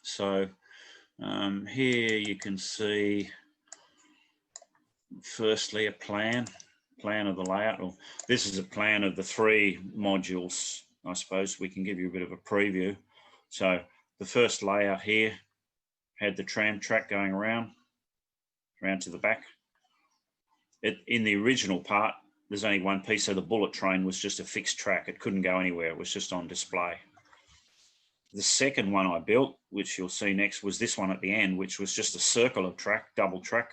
So here you can see firstly a plan of the layout. Well, this is a plan of the 3 modules. I suppose we can give you a bit of a preview. So the first layout here had the tram track going around to the back. In the original part, there's only one piece, so the bullet train was just a fixed track. It couldn't go anywhere. It was just on display. The second one I built, which you'll see next, was this one at the end, which was just a circle of track, double track,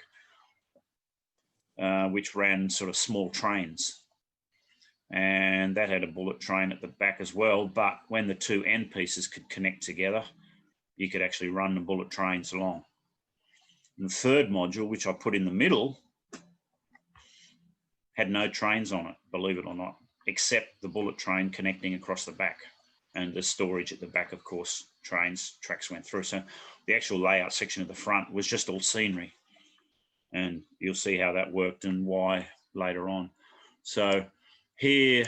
which ran sort of small trains. And that had a bullet train at the back as well. But when the 2 end pieces could connect together, you could actually run the bullet trains along. And the third module, which I put in the middle, had no trains on it, believe it or not, except the bullet train connecting across the back, and the storage at the back, of course, tracks went through. So the actual layout section of the front was just all scenery. And you'll see how that worked and why later on. So here,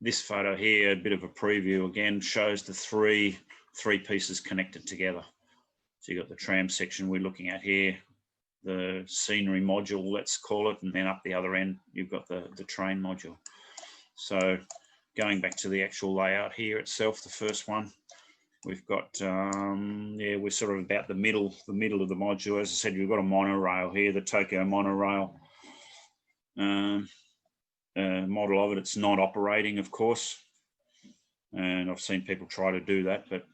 this photo here, a bit of a preview again, shows the three pieces connected together. So you've got the tram section we're looking at here, the scenery module, let's call it, and then up the other end, you've got the train module. So going back to the actual layout here itself, the first one, we've got, yeah, we're sort of about the middle of the module. As I said, we've got a monorail here, the Tokyo monorail model of it. It's not operating, of course, and I've seen people try to do that, but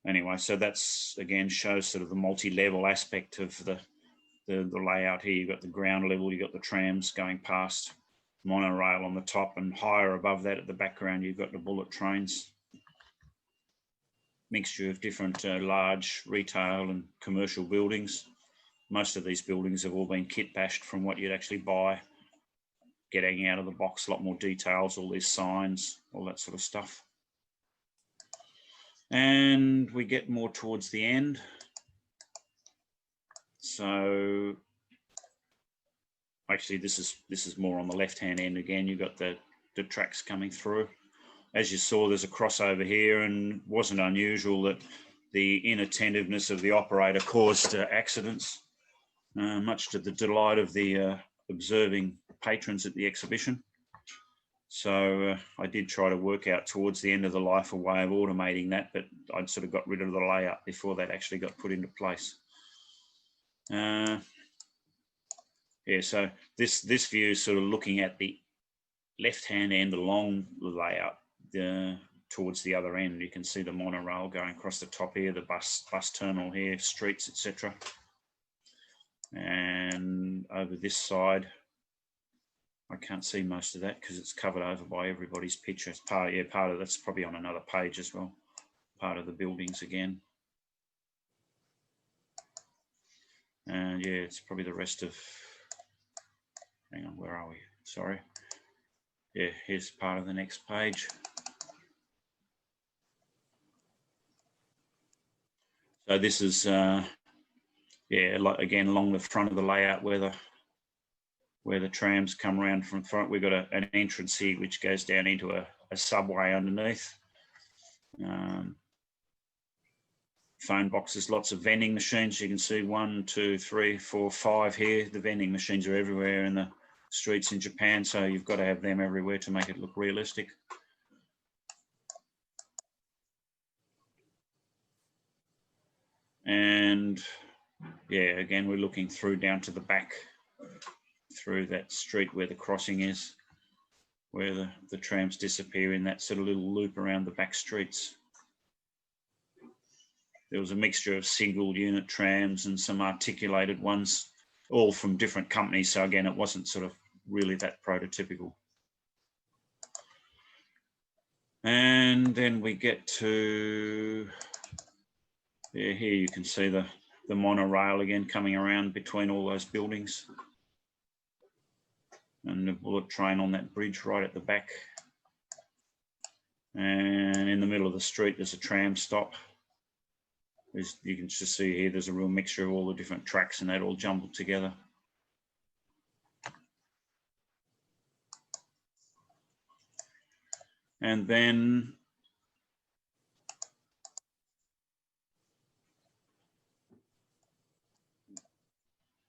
anyway, so that's again shows sort of the multi-level aspect of the layout here. You've got the ground level, you've got the trams going past, monorail on the top, and higher above that at the background, you've got the bullet trains. Mixture of different large retail and commercial buildings. Most of these buildings have all been kit bashed from what you'd actually buy. Getting out of the box, a lot more details, all these signs, all that sort of stuff. And we get more towards the end. So actually this is more on the left-hand end again. You've got the tracks coming through. As you saw, there's a crossover here, and it wasn't unusual that the inattentiveness of the operator caused accidents, much to the delight of the observing patrons at the exhibition. So I did try to work out towards the end of the life a way of automating that, but I'd sort of got rid of the layout before that actually got put into place. Yeah, so this view is sort of looking at the left-hand end along the layout towards the other end. You can see the monorail going across the top here, the bus terminal here, streets, etc. And over this side, I can't see most of that because it's covered over by everybody's picture. It's part of that's probably on another page as well. Part of the buildings again. And yeah, it's probably the rest of, hang on, where are we? Sorry. Yeah, here's part of the next page. So this is, yeah, like again, along the front of the layout where the trams come around from front. We've got an entrance here which goes down into a subway underneath. Phone boxes, lots of vending machines. You can see 1, 2, 3, 4, 5 here. The vending machines are everywhere in the streets in Japan, so you've got to have them everywhere to make it look realistic. And yeah, again, we're looking through down to the back, through that street where the crossing is, where the trams disappear in that sort of little loop around the back streets. There was a mixture of single unit trams and some articulated ones, all from different companies. So again, it wasn't sort of really that prototypical. And then we get to, yeah, here you can see the monorail again coming around between all those buildings. And the bullet train on that bridge right at the back. And in the middle of the street, there's a tram stop. You can just see here, there's a real mixture of all the different tracks and that all jumbled together. And then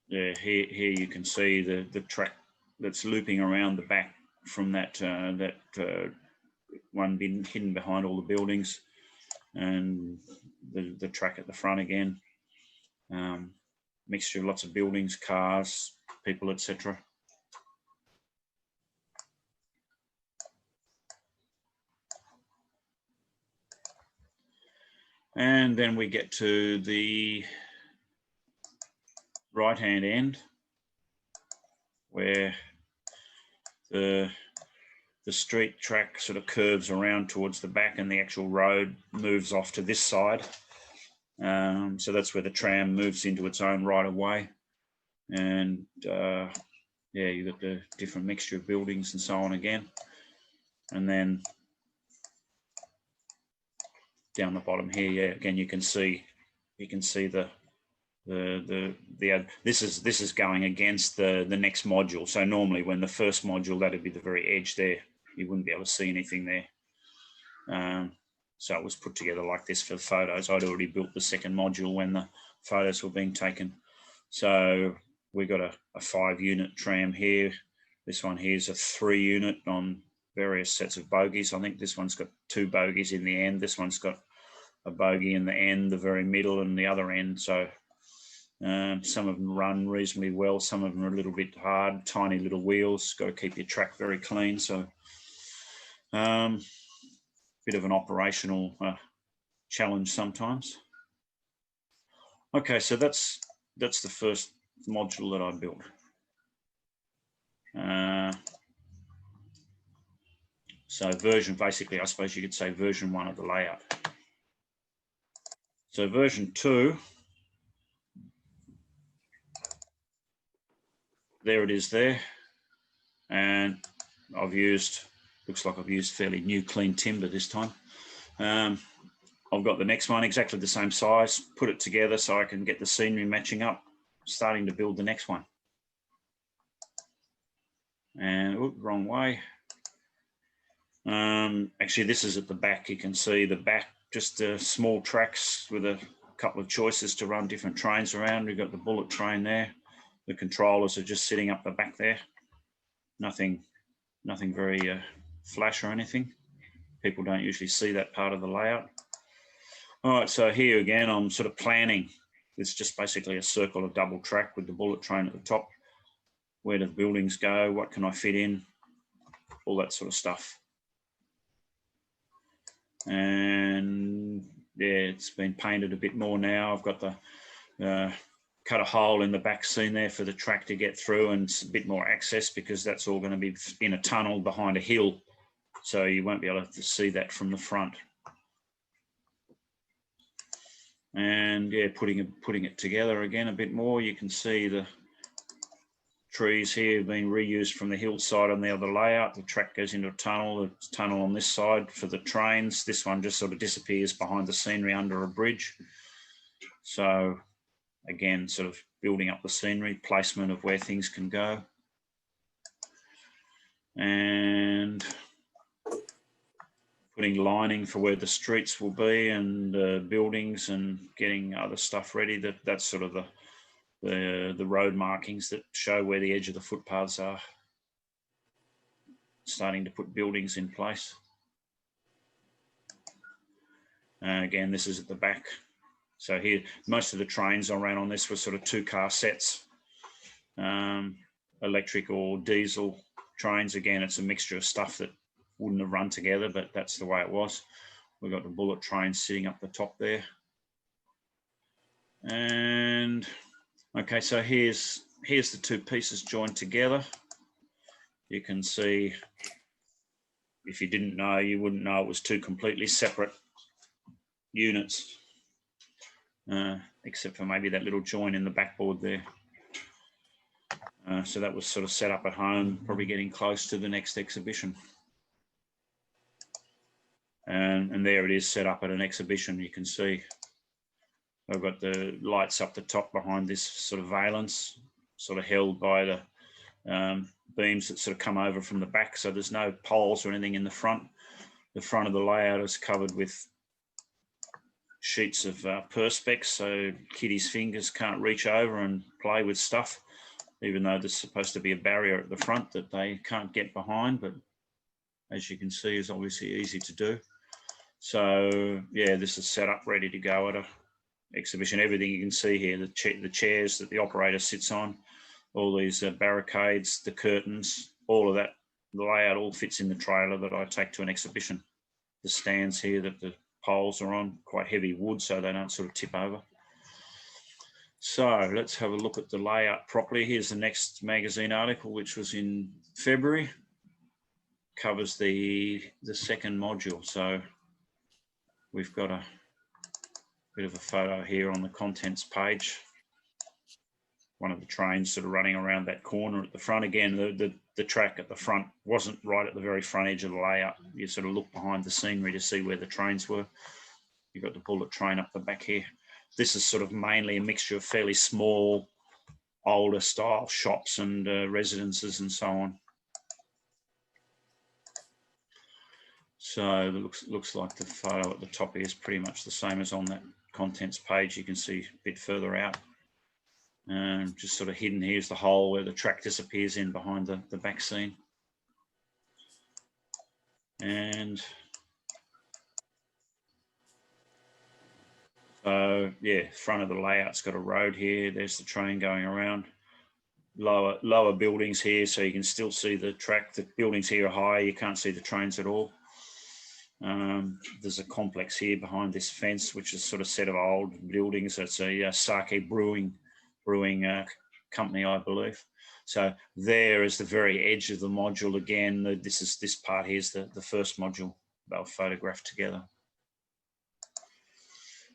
yeah, here you can see the track that's looping around the back from that one hidden behind all the buildings, and the track at the front again. Mixture of lots of buildings, cars, people, etc. And then we get to the right-hand end, where the street track sort of curves around towards the back and the actual road moves off to this side. So that's where the tram moves into its own right of way. And yeah, you've got the different mixture of buildings and so on again. And then down the bottom here, yeah, again, you can see the this is going against the next module. So normally when the first module, that'd be the very edge there, you wouldn't be able to see anything there. So it was put together like this for the photos. I'd already built the second module when the photos were being taken. So we got a 5-unit tram here. This one here is a 3-unit on various sets of bogies. I think this one's got 2 bogies in the end. This one's got a bogie in the end, the very middle, and the other end. So some of them run reasonably well. Some of them are a little bit hard, tiny little wheels. Got to keep your track very clean. So bit of an operational challenge sometimes. Okay, so that's the first module that I built. So version, basically, I suppose you could say version 1 of the layout. So version 2, there it is there. And looks like I've used fairly new clean timber this time. I've got the next one exactly the same size, put it together so I can get the scenery matching up, starting to build the next one. And oops, wrong way. Actually, this is at the back. You can see the back, just small tracks with a couple of choices to run different trains around. We've got the bullet train there. The controllers are just sitting up the back there. Nothing very flash or anything. People don't usually see that part of the layout. All right, so here again, I'm sort of planning. It's just basically a circle of double track with the bullet train at the top. Where do the buildings go? What can I fit in? All that sort of stuff. And yeah, it's been painted a bit more now. I've got the cut a hole in the back seam there for the track to get through, and it's a bit more access because that's all going to be in a tunnel behind a hill. So you won't be able to see that from the front. And yeah, putting it together again a bit more, you can see the trees here being reused from the hillside on the other layout. The track goes into a tunnel, the tunnel on this side for the trains. This one just sort of disappears behind the scenery under a bridge. So again, sort of building up the scenery, placement of where things can go. And putting lining for where the streets will be and buildings, and getting other stuff ready. That's sort of the road markings that show where the edge of the footpaths are. Starting to put buildings in place. Again, this is at the back. So here, most of the trains I ran on this were sort of 2-car sets, electric or diesel trains. Again, it's a mixture of stuff that wouldn't have run together, but that's the way it was. We've got the bullet train sitting up the top there. And okay, so here's the 2 pieces joined together. You can see, if you didn't know, you wouldn't know it was 2 completely separate units, except for maybe that little join in the backboard there. So that was sort of set up at home, probably getting close to the next exhibition. And there it is set up at an exhibition. You can see I've got the lights up the top behind this sort of valance, sort of held by the beams that sort of come over from the back. So there's no poles or anything in the front. The front of the layout is covered with sheets of perspex, so kiddies' fingers can't reach over and play with stuff, even though there's supposed to be a barrier at the front that they can't get behind. But as you can see, is obviously easy to do. So yeah, this is set up ready to go at a exhibition. Everything you can see here, the chairs that the operator sits on, all these barricades, the curtains, all of that, the layout all fits in the trailer that I take to an exhibition. The stands here that the poles are on, quite heavy wood, so they don't sort of tip over. So let's have a look at the layout properly. Here's the next magazine article, which was in February. Covers the second module. So we've got Bit of a photo here on the contents page. One of the trains sort of running around that corner at the front. Again, the track at the front wasn't right at the very front edge of the layout. You sort of look behind the scenery to see where the trains were. You've got the bullet train up the back here. This is sort of mainly a mixture of fairly small, older style shops and residences and so on. So it looks like the photo at the top here is pretty much the same as on that contents page. You can see a bit further out. Just sort of hidden here's the hole where the track disappears in behind the back scene. And so yeah, front of the layout's got a road here. There's the train going around. Lower buildings here, so you can still see the track. The buildings here are high, you can't see the trains at all. There's a complex here behind this fence, which is sort of a set of old buildings. It's a sake brewing company, I believe. So there is the very edge of the module again. This part here is the first module they were photographed together.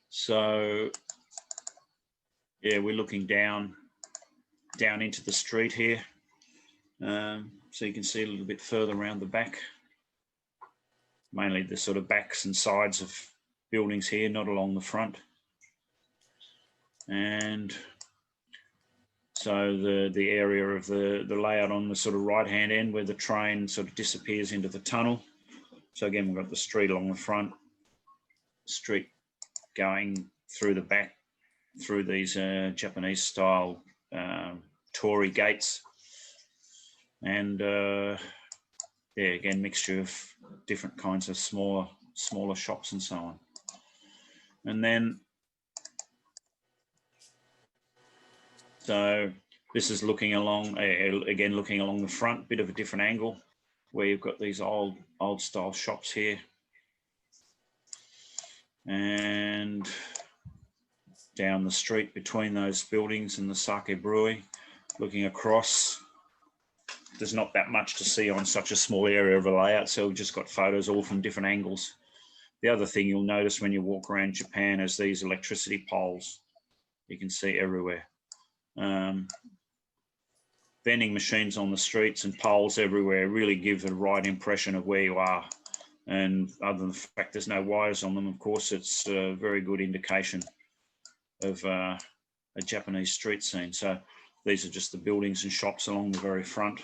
So yeah, we're looking down into the street here. So you can see a little bit further around the back. Mainly the sort of backs and sides of buildings here, not along the front. And so the area of the layout on the sort of right hand end where the train sort of disappears into the tunnel. So again, we've got the street along the front, street going through the back, through these Japanese style torii gates. And yeah, again, mixture of different kinds of smaller shops and so on. And then, so this is looking along, again, looking along the front, bit of a different angle where you've got these old style shops here. And down the street between those buildings and the sake brewery, looking across, there's not that much to see on such a small area of a layout, so we've just got photos all from different angles. The other thing you'll notice when you walk around Japan is these electricity poles you can see everywhere. Vending machines on the streets and poles everywhere really give the right impression of where you are. And other than the fact there's no wires on them, of course, it's a very good indication of a Japanese street scene. So these are just the buildings and shops along the very front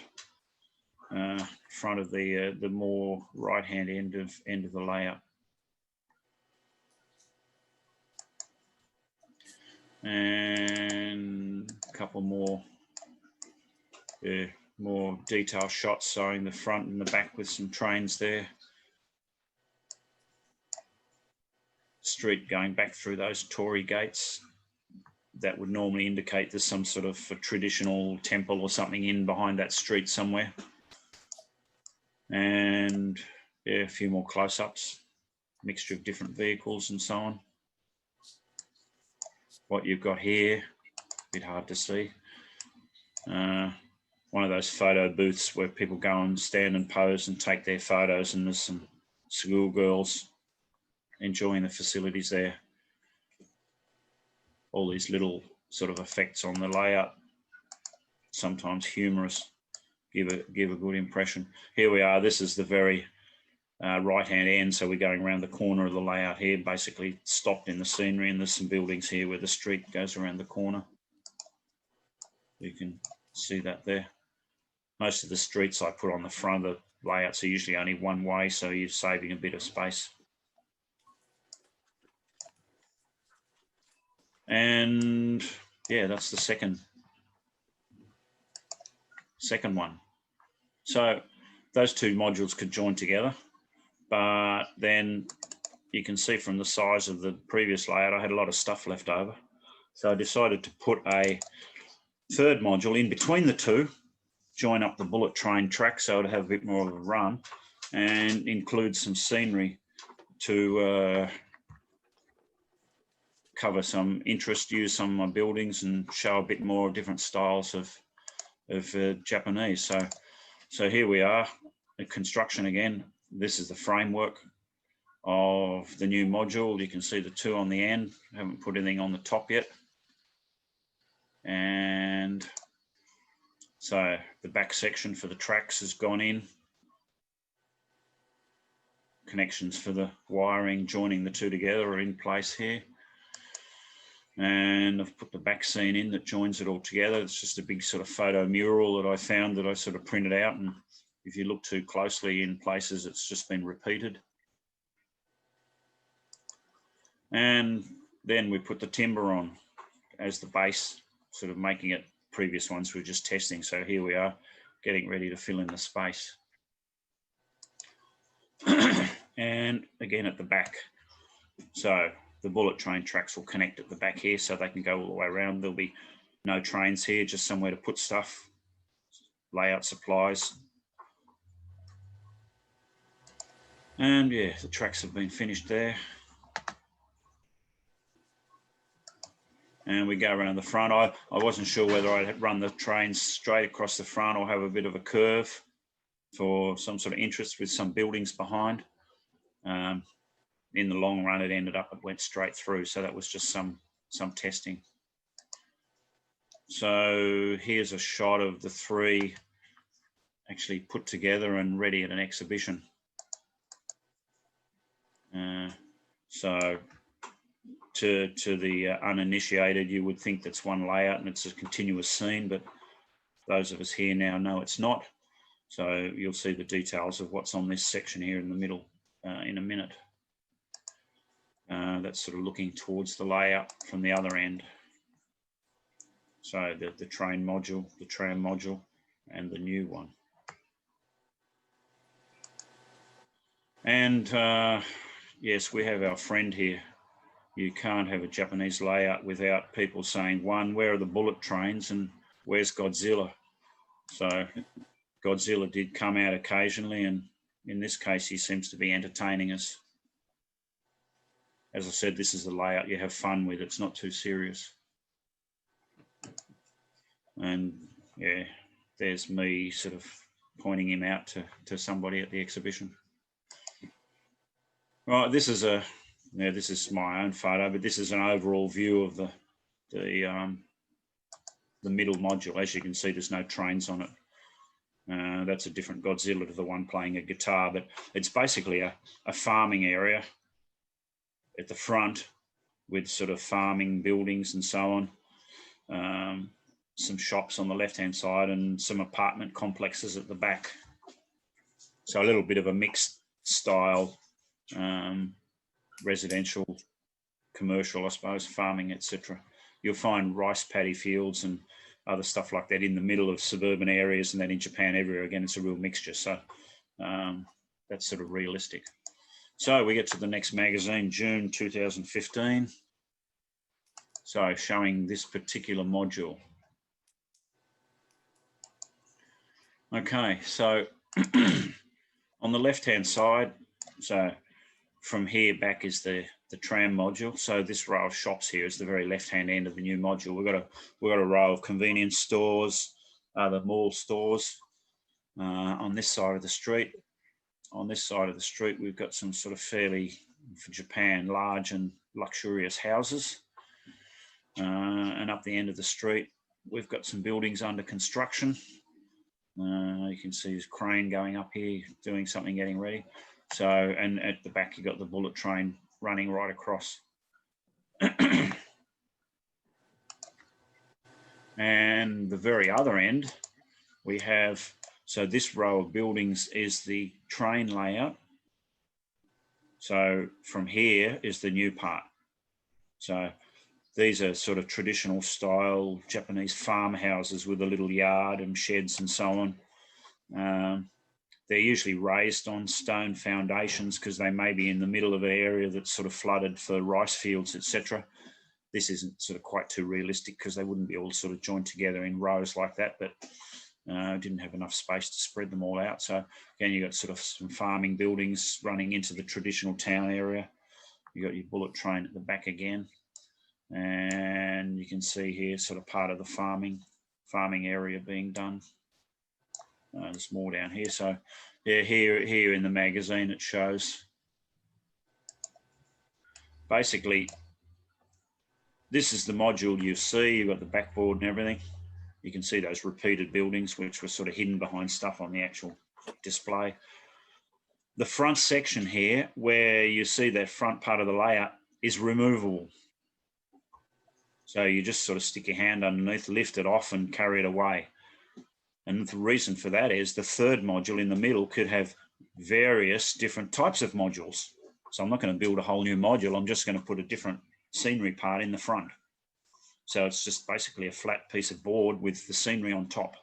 of the more right-hand end of the layout. And a couple more detailed shots showing the front and the back with some trains there. Street going back through those torii gates. That would normally indicate there's some sort of a traditional temple or something in behind that street somewhere. And yeah, a few more close-ups, mixture of different vehicles and so on. What you've got here, a bit hard to see. One of those photo booths where people go and stand and pose and take their photos, and there's some schoolgirls enjoying the facilities there. All these little sort of effects on the layout, sometimes humorous, give a good impression. Here we are, this is the very right-hand end, so we're going around the corner of the layout here, basically stopped in the scenery, and there's some buildings here where the street goes around the corner. You can see that there. Most of the streets I put on the front of the layouts are usually only one way, so you're saving a bit of space. And yeah, that's the second one. So those two modules could join together, but then you can see from the size of the previous layout, I had a lot of stuff left over. So I decided to put a third module in between the two, join up the bullet train track so to have a bit more of a run, and include some scenery to cover some interest, use some of my buildings and show a bit more different styles of Japanese. So here we are, the construction again. This is the framework of the new module. You can see the two on the end. I haven't put anything on the top yet. And so the back section for the tracks has gone in. Connections for the wiring, joining the two together, are in place here. And I've put the back scene in that joins it all together. It's just a big sort of photo mural that I found that I sort of printed out. And if you look too closely in places, it's just been repeated. And then we put the timber on as the base, sort of making it. Previous ones we were just testing. So here we are, getting ready to fill in the space. And again at the back. So the bullet train tracks will connect at the back here so they can go all the way around. There'll be no trains here, just somewhere to put stuff, lay out supplies. And yeah, the tracks have been finished there. And we go around the front. I wasn't sure whether I'd run the trains straight across the front or have a bit of a curve for some sort of interest with some buildings behind. In the long run, it went straight through. So that was just some testing. So here's a shot of the three actually put together and ready at an exhibition. So to the uninitiated, you would think that's one layout and it's a continuous scene, but those of us here now know it's not. So you'll see the details of what's on this section here in the middle in a minute. That's sort of looking towards the layout from the other end. So the train module, the tram module, and the new one. And yes, we have our friend here. You can't have a Japanese layout without people saying, one, where are the bullet trains and where's Godzilla? So Godzilla did come out occasionally, and in this case, he seems to be entertaining us. As I said, this is the layout you have fun with. It's not too serious. And yeah, there's me sort of pointing him out to somebody at the exhibition. Right, this is my own photo, but this is an overall view of the middle module. As you can see, there's no trains on it. That's a different Godzilla to the one playing a guitar, but it's basically a farming area at the front with sort of farming buildings and so on. Some shops on the left-hand side and some apartment complexes at the back. So a little bit of a mixed style, residential, commercial, I suppose, farming, etc. You'll find rice paddy fields and other stuff like that in the middle of suburban areas, and then in Japan everywhere. Again, it's a real mixture. So that's sort of realistic. So we get to the next magazine, June 2015. So showing this particular module. Okay, so on the left-hand side, so from here back is the tram module. So this row of shops here is the very left-hand end of the new module. We've got a row of convenience stores, other mall stores on this side of the street. On this side of the street, we've got some sort of fairly, for Japan, large and luxurious houses. And up the end of the street, we've got some buildings under construction. You can see this crane going up here, doing something, getting ready. So, and at the back, you've got the bullet train running right across. And the very other end, we have, so this row of buildings is the train layout. So from here is the new part. So these are sort of traditional style Japanese farmhouses with a little yard and sheds and so on. They're usually raised on stone foundations because they may be in the middle of an area that's sort of flooded for rice fields, etc. This isn't sort of quite too realistic because they wouldn't be all sort of joined together in rows like that, but didn't have enough space to spread them all out. So again, you've got sort of some farming buildings running into the traditional town area. You've got your bullet train at the back again. And you can see here sort of part of the farming area being done. There's more down here. So yeah, here in the magazine, it shows basically, this is the module you see. You've got the backboard and everything. You can see those repeated buildings, which were sort of hidden behind stuff on the actual display. The front section here, where you see that front part of the layout, is removable. So you just sort of stick your hand underneath, lift it off and carry it away. And the reason for that is the third module in the middle could have various different types of modules. So I'm not going to build a whole new module. I'm just going to put a different scenery part in the front. So it's just basically a flat piece of board with the scenery on top.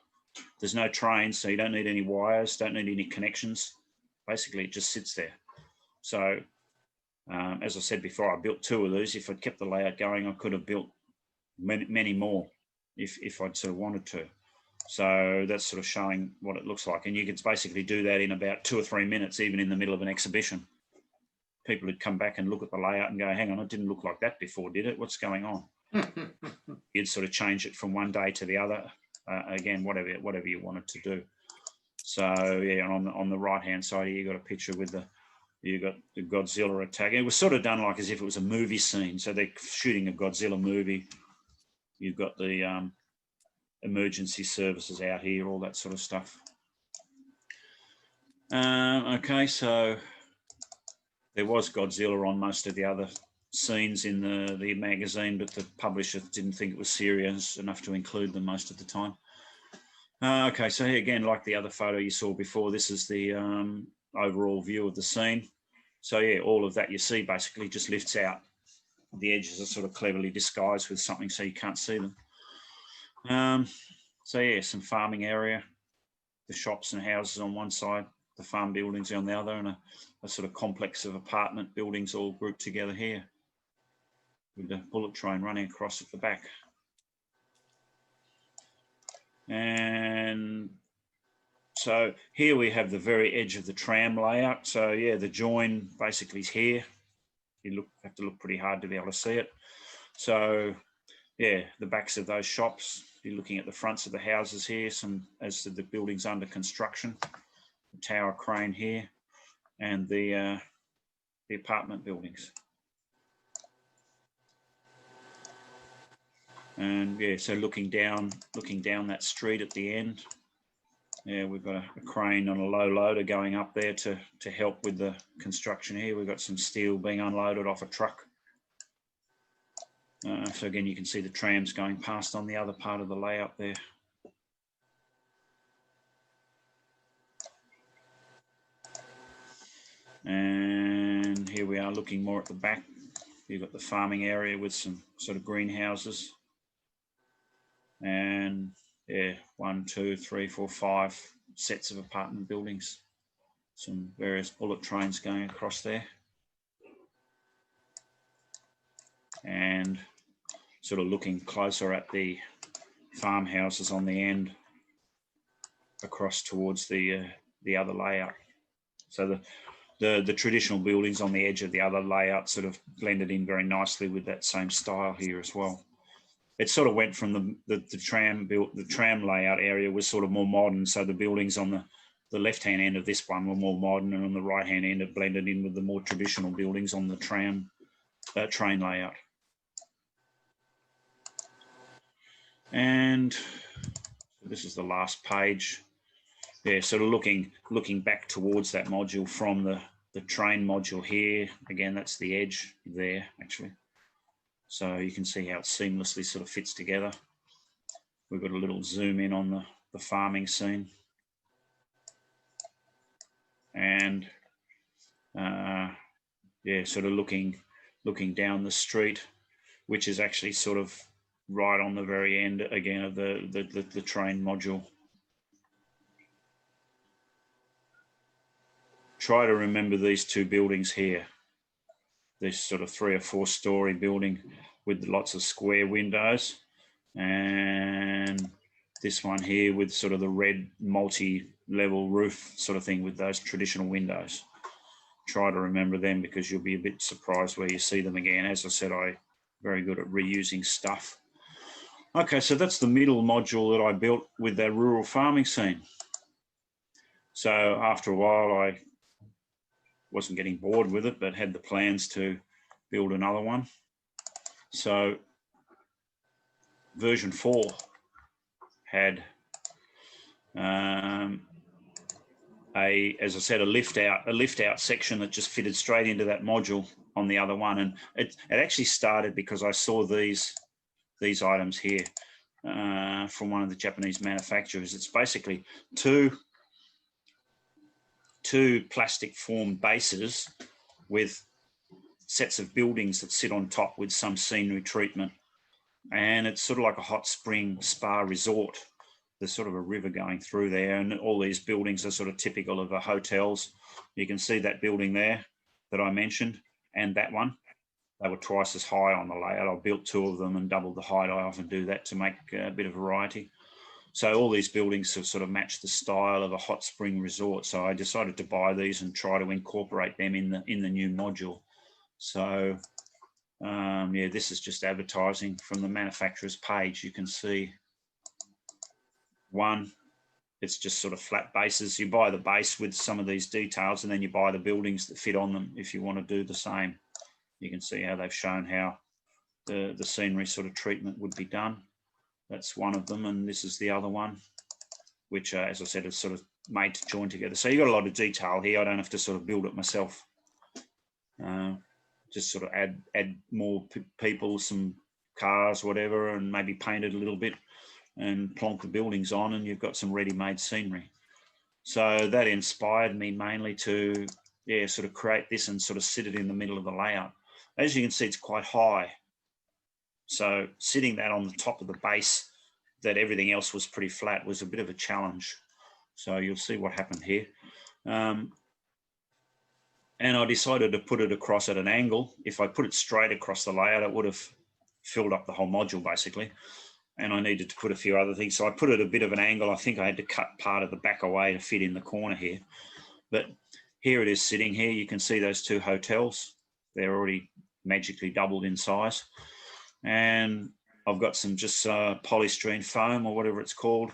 There's no trains, so you don't need any wires, don't need any connections. Basically, it just sits there. So as I said before, I built 2 of these. If I'd kept the layout going, I could have built many more if I'd sort of wanted to. So that's sort of showing what it looks like. And you could basically do that in about 2 or 3 minutes, even in the middle of an exhibition. People would come back and look at the layout and go, hang on, it didn't look like that before, did it? What's going on? You'd sort of change it from one day to the other. Again, whatever you wanted to do. So yeah, on the right hand side here, you got a picture with you got the Godzilla attack. It was sort of done like as if it was a movie scene. So they're shooting a Godzilla movie. You've got the emergency services out here, all that sort of stuff. Okay, so there was Godzilla on most of the other scenes in the magazine, but the publisher didn't think it was serious enough to include them most of the time. Okay, so here again, like the other photo you saw before, this is the overall view of the scene. So yeah, all of that you see basically just lifts out. The edges are sort of cleverly disguised with something so you can't see them. So yeah, some farming area, the shops and houses on one side, the farm buildings on the other, and a sort of complex of apartment buildings all grouped together here with the bullet train running across at the back. And so here we have the very edge of the tram layout. So yeah, the join basically is here. You have to look pretty hard to be able to see it. So yeah, the backs of those shops, you're looking at the fronts of the houses here, as the buildings under construction, the tower crane here, and the apartment buildings. And yeah, so looking down that street at the end, yeah, we've got a crane on a low loader going up there to help with the construction here. We've got some steel being unloaded off a truck. So again, you can see the trams going past on the other part of the layout there. And here we are looking more at the back. You've got the farming area with some sort of greenhouses. And yeah, 1, 2, 3, 4, 5 sets of apartment buildings. Some various bullet trains going across there. And sort of looking closer at the farmhouses on the end across towards the other layout. So the traditional buildings on the edge of the other layout sort of blended in very nicely with that same style here as well. It sort of went from the tram layout area was sort of more modern. So the buildings on the left-hand end of this one were more modern, and on the right-hand end it blended in with the more traditional buildings on the train layout. And this is the last page. Yeah, sort of looking back towards that module from the train module here. Again, that's the edge there, actually. So you can see how it seamlessly sort of fits together. We've got a little zoom in on the farming scene. And yeah, sort of looking down the street, which is actually sort of right on the very end again of the train module. Try to remember these 2 buildings here. This sort of 3 or 4 story building with lots of square windows, and this one here with sort of the red multi-level roof sort of thing with those traditional windows. Try to remember them because you'll be a bit surprised where you see them again. As I said, I'm very good at reusing stuff. Okay, so that's the middle module that I built with that rural farming scene. So after a while, I wasn't getting bored with it, but had the plans to build another one. So version 4 had as I said, a lift out section that just fitted straight into that module on the other one. And it actually started because I saw these items here from one of the Japanese manufacturers. It's basically two plastic formed bases with sets of buildings that sit on top with some scenery treatment. And it's sort of like a hot spring spa resort. There's sort of a river going through there, and all these buildings are sort of typical of the hotels. You can see that building there that I mentioned, and that one. They were twice as high on the layout. I built 2 of them and doubled the height. I often do that to make a bit of variety. So all these buildings have sort of matched the style of a hot spring resort. So I decided to buy these and try to incorporate them in the new module. So yeah, this is just advertising from the manufacturer's page. You can see one, it's just sort of flat bases. You buy the base with some of these details, and then you buy the buildings that fit on them if you want to do the same. You can see how they've shown how the scenery sort of treatment would be done. That's one of them, and this is the other one, which, as I said, is sort of made to join together. So you've got a lot of detail here. I don't have to sort of build it myself. Just sort of add more people, some cars, whatever, and maybe paint it a little bit and plonk the buildings on, and you've got some ready-made scenery. So that inspired me mainly to, yeah, sort of create this and sort of sit it in the middle of the layout. As you can see, it's quite high. So sitting that on the top of the base, that everything else was pretty flat, was a bit of a challenge. So you'll see what happened here. And I decided to put it across at an angle. If I put it straight across the layout, it would have filled up the whole module basically. And I needed to put a few other things. So I put it a bit of an angle. I think I had to cut part of the back away to fit in the corner here. But here it is sitting here. You can see those 2 hotels. They're already magically doubled in size. And I've got some just polystyrene foam or whatever it's called,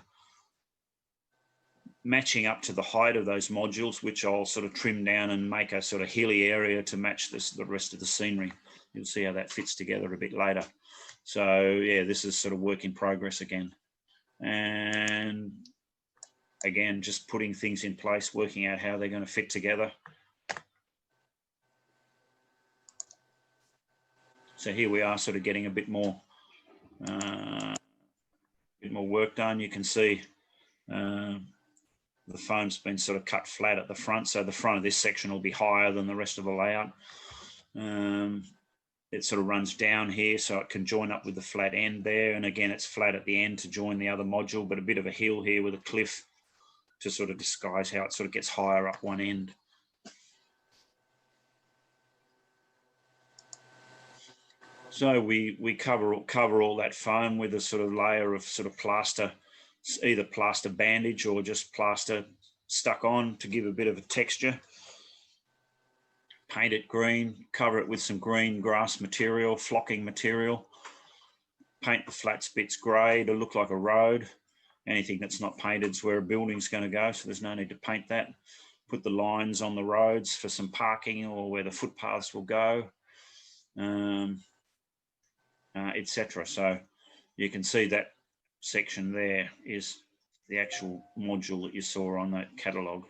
matching up to the height of those modules, which I'll sort of trim down and make a sort of hilly area to match the rest of the scenery. You'll see how that fits together a bit later. So yeah, this is sort of work in progress again. And again, just putting things in place, working out how they're going to fit together. So here we are sort of getting a bit more work done. You can see the foam's been sort of cut flat at the front. So the front of this section will be higher than the rest of the layout. It sort of runs down here so it can join up with the flat end there. And again, it's flat at the end to join the other module, but a bit of a hill here with a cliff to sort of disguise how it sort of gets higher up one end. So we cover all that foam with a sort of layer of sort of plaster, either plaster bandage or just plaster stuck on to give a bit of a texture. Paint it green, cover it with some green grass material, flocking material. Paint the flat bits grey to look like a road. Anything that's not painted is where a building's going to go, so there's no need to paint that. Put the lines on the roads for some parking or where the footpaths will go, etc. So you can see that section there is the actual module that you saw on that catalogue.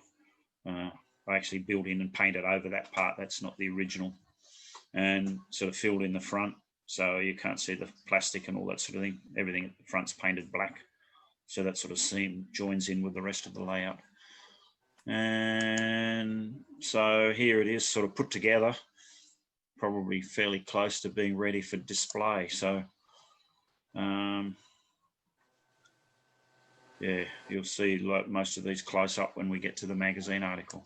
I actually built in and painted over that part. That's not the original, and sort of filled in the front so you can't see the plastic and all that sort of thing. Everything at the front's painted black, so that sort of seam joins in with the rest of the layout. And so here it is sort of put together, probably fairly close to being ready for display. So yeah, you'll see like most of these close up when we get to the magazine article.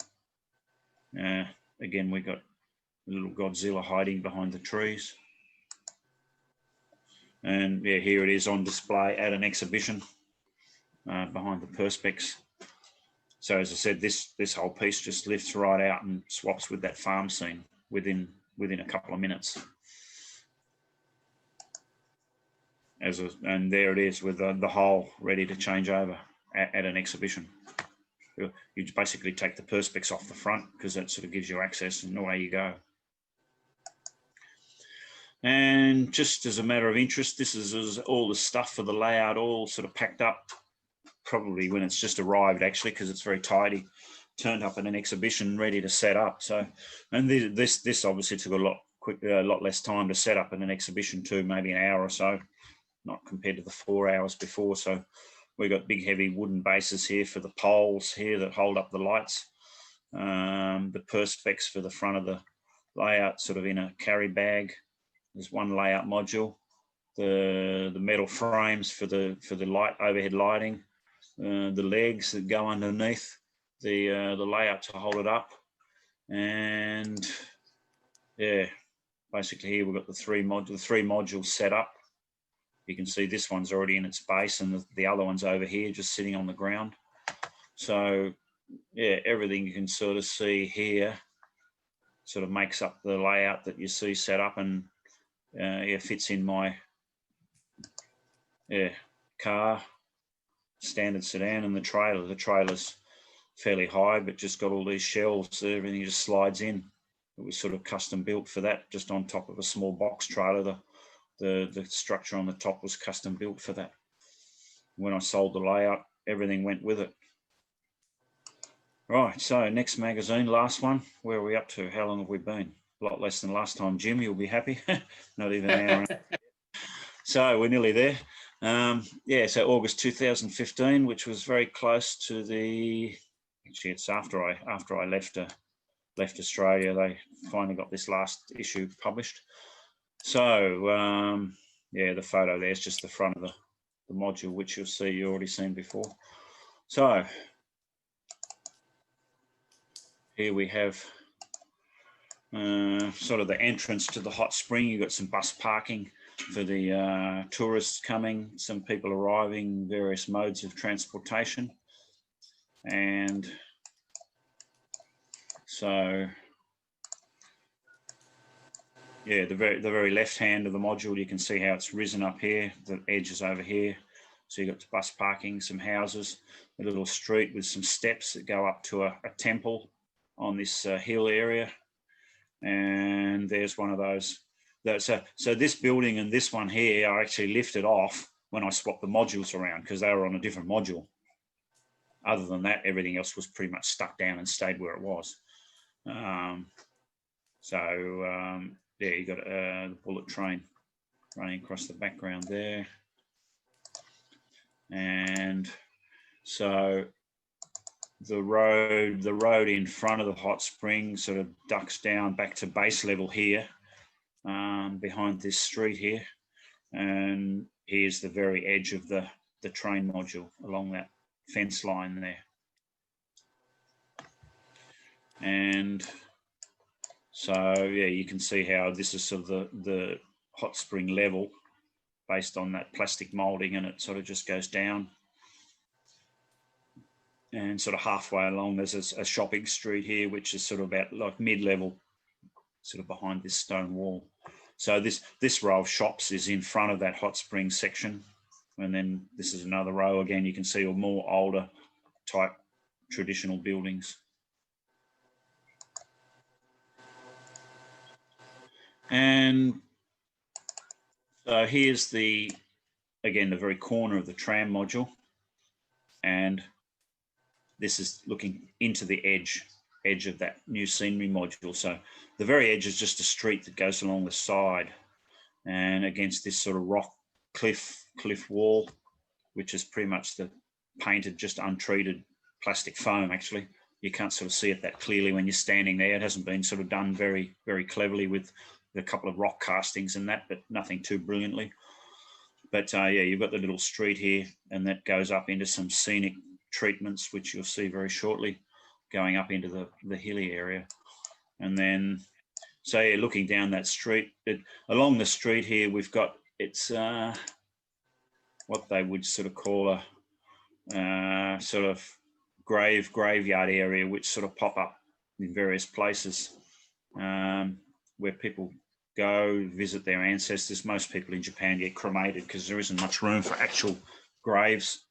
Again, we got a little Godzilla hiding behind the trees. And yeah, here it is on display at an exhibition behind the perspex. So as I said, this whole piece just lifts right out and swaps with that farm scene within a couple of minutes. And there it is with the whole ready to change over at an exhibition. You basically take the perspex off the front because that sort of gives you access and away you go. And just as a matter of interest, this is all the stuff for the layout, all sort of packed up, probably when it's just arrived actually, because it's very tidy, turned up in an exhibition, ready to set up. So, and this obviously took a lot less time to set up in an exhibition too, maybe an hour or so, not compared to the 4 hours before. So we've got big heavy wooden bases here for the poles here that hold up the lights. The perspex for the front of the layout sort of in a carry bag. There's one layout module. The metal frames for the light overhead lighting. The legs that go underneath the layout to hold it up. And yeah, basically here we've got the three modules set up. You can see this one's already in its base and the other one's over here just sitting on the ground. So yeah, everything you can sort of see here sort of makes up the layout that you see set up, and yeah, fits in my car, standard sedan, and the trailer. The trailer's fairly high, but just got all these shelves, so everything just slides in. It was sort of custom built for that, just on top of a small box trailer. The structure on the top was custom built for that. When I sold the layout, everything went with it. Right, so next magazine, last one. Where are we up to? How long have we been? A lot less than last time, Jim. You'll be happy. Not even an hour. So we're nearly there. Yeah, so August 2015, which was very close to the. Actually, it's after I left Australia. They finally got this last issue published. So yeah, the photo there's just the front of the module, which you'll see you already seen before. So here we have sort of the entrance to the hot spring. You've got some bus parking for the tourists coming, some people arriving, various modes of transportation. And so, yeah, the very left hand of the module, you can see how it's risen up here. The edge is over here. So you've got the bus parking, some houses, a little street with some steps that go up to a temple on this hill area. And there's one of those. So this building and this one here are actually lifted off when I swapped the modules around, because they were on a different module. Other than that, everything else was pretty much stuck down and stayed where it was. Yeah, you got the bullet train running across the background there. And so the road in front of the hot spring sort of ducks down back to base level here, behind this street here. And here's the very edge of the train module along that fence line there. And so, yeah, you can see how this is sort of the hot spring level based on that plastic molding, and it sort of just goes down. And sort of halfway along, there's a shopping street here, which is sort of about like mid-level, sort of behind this stone wall. So this row of shops is in front of that hot spring section. And then this is another row. Again, you can see a more older type traditional buildings. And so here's again, the very corner of the tram module. And this is looking into the edge of that new scenery module. So the very edge is just a street that goes along the side, and against this sort of rock cliff wall, which is pretty much the painted, just untreated plastic foam. Actually, you can't sort of see it that clearly when you're standing there. It hasn't been sort of done very, very cleverly with a couple of rock castings and that, but nothing too brilliantly. But yeah, you've got the little street here, and that goes up into some scenic treatments, which you'll see very shortly, going up into the hilly area. And then, so yeah, looking down that street, along the street here, we've got, it's what they would sort of call a sort of graveyard area, which sort of pop up in various places, where people go visit their ancestors. Most people in Japan get cremated because there isn't much room for actual graves,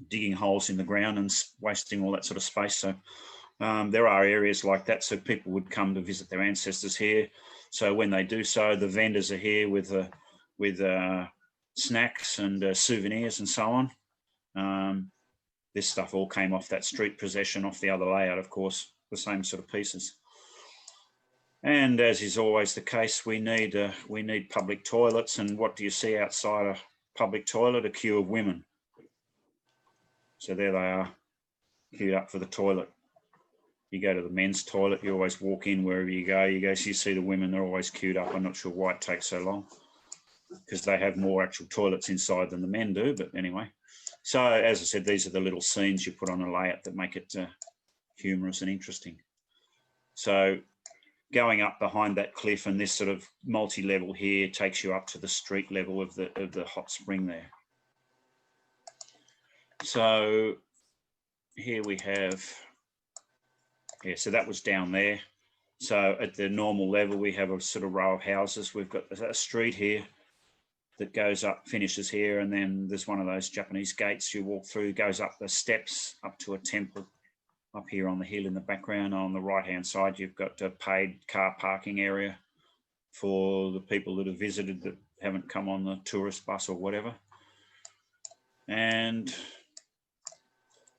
digging holes in the ground and wasting all that sort of space. So there are areas like that. So people would come to visit their ancestors here. So when they do so, the vendors are here with snacks and souvenirs and so on. This stuff all came off that street possession, off the other layout, of course, the same sort of pieces. And as is always the case, we need public toilets. And what do you see outside a public toilet? A queue of women. So there they are, queued up for the toilet. You go to the men's toilet, you always walk in wherever you go, so you see the women, they're always queued up. I'm not sure why it takes so long, because they have more actual toilets inside than the men do, but anyway. So as I said, these are the little scenes you put on a layout that make it humorous and interesting. So going up behind that cliff, and this sort of multi-level here takes you up to the street level of the hot spring there. So here we have, yeah, so that was down there. So at the normal level, we have a sort of row of houses. We've got a street here that goes up, finishes here, and then there's one of those Japanese gates you walk through, goes up the steps up to a temple up here on the hill in the background. On the right-hand side, you've got a paid car parking area for the people that have visited that haven't come on the tourist bus or whatever. And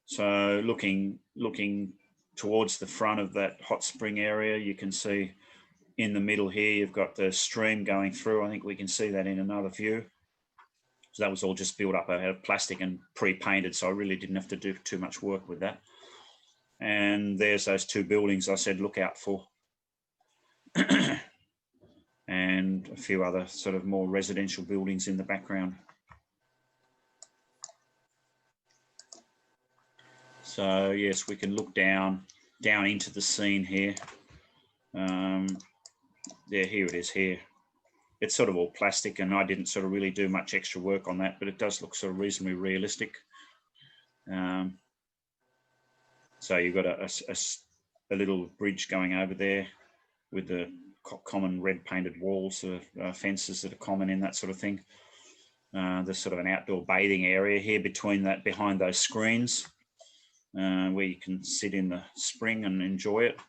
so looking towards the front of that hot spring area, you can see in the middle here, you've got the stream going through. I think we can see that in another view. So that was all just built up out of plastic and pre-painted, so I really didn't have to do too much work with that. And there's those two buildings I said look out for. And a few other sort of more residential buildings in the background. So yes, we can look down into the scene here. Yeah, here it is here. It's sort of all plastic, and I didn't sort of really do much extra work on that, but it does look sort of reasonably realistic. So you've got a little bridge going over there with the common red painted walls, fences that are common in that sort of thing. There's sort of an outdoor bathing area here behind those screens, where you can sit in the spring and enjoy it.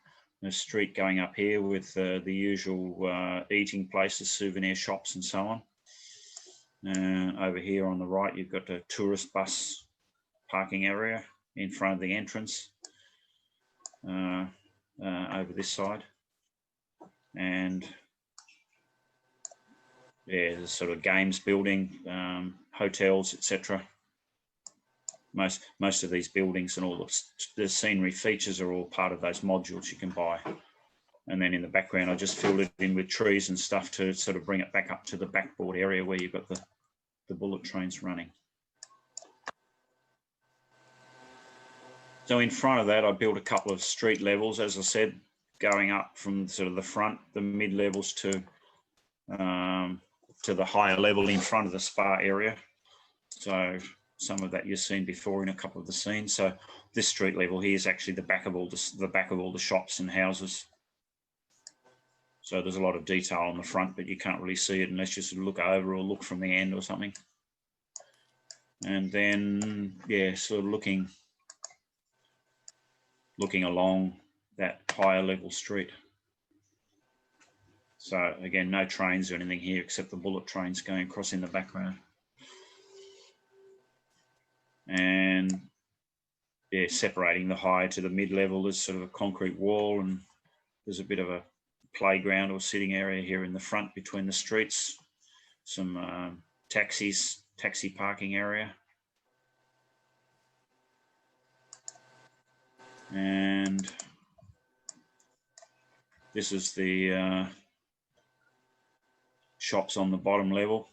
There's a street going up here with the usual eating places, souvenir shops and so on. Over here on the right, you've got a tourist bus parking area in front of the entrance over this side. And yeah, there's sort of games building, hotels, etc. Most of these buildings and all the scenery features are all part of those modules you can buy. And then in the background, I just filled it in with trees and stuff to sort of bring it back up to the backboard area where you've got the bullet trains running. So in front of that, I built a couple of street levels, as I said, going up from sort of the front, the mid levels to the higher level in front of the spa area. So some of that you've seen before in a couple of the scenes. So this street level here is actually the back of all the shops and houses. So there's a lot of detail on the front, but you can't really see it unless you sort of look over or look from the end or something. And then, yeah, sort of looking along that higher level street. So again, no trains or anything here except the bullet trains going across in the background. And yeah, separating the high to the mid level, there's sort of a concrete wall, and there's a bit of a playground or sitting area here in the front between the streets. Some taxi parking area. And this is the shops on the bottom level.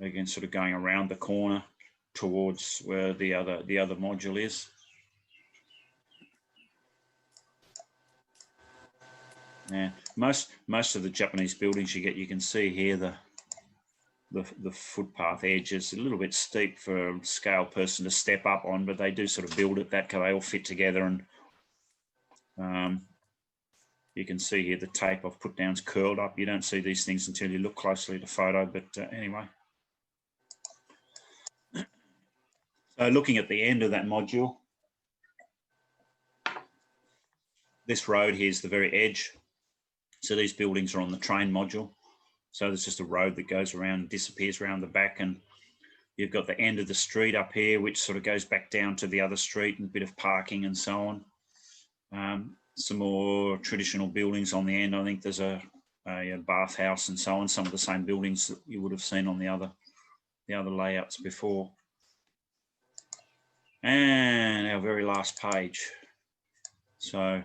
Again, sort of going around the corner towards where the other module is. Yeah, most of the Japanese buildings you can see here the footpath edge is a little bit steep for a scale person to step up on, but they do sort of build it that because they all fit together. And you can see here the tape I've put down is curled up. You don't see these things until you look closely at the photo, but anyway. So looking at the end of that module, this road here is the very edge So these buildings are on the train module. So there's just a road that goes around, disappears around the back, and you've got the end of the street up here, which sort of goes back down to the other street, and a bit of parking and so on. Some more traditional buildings on the end. I think there's a bathhouse and so on. Some of the same buildings that you would have seen on the other layouts before. And our very last page. So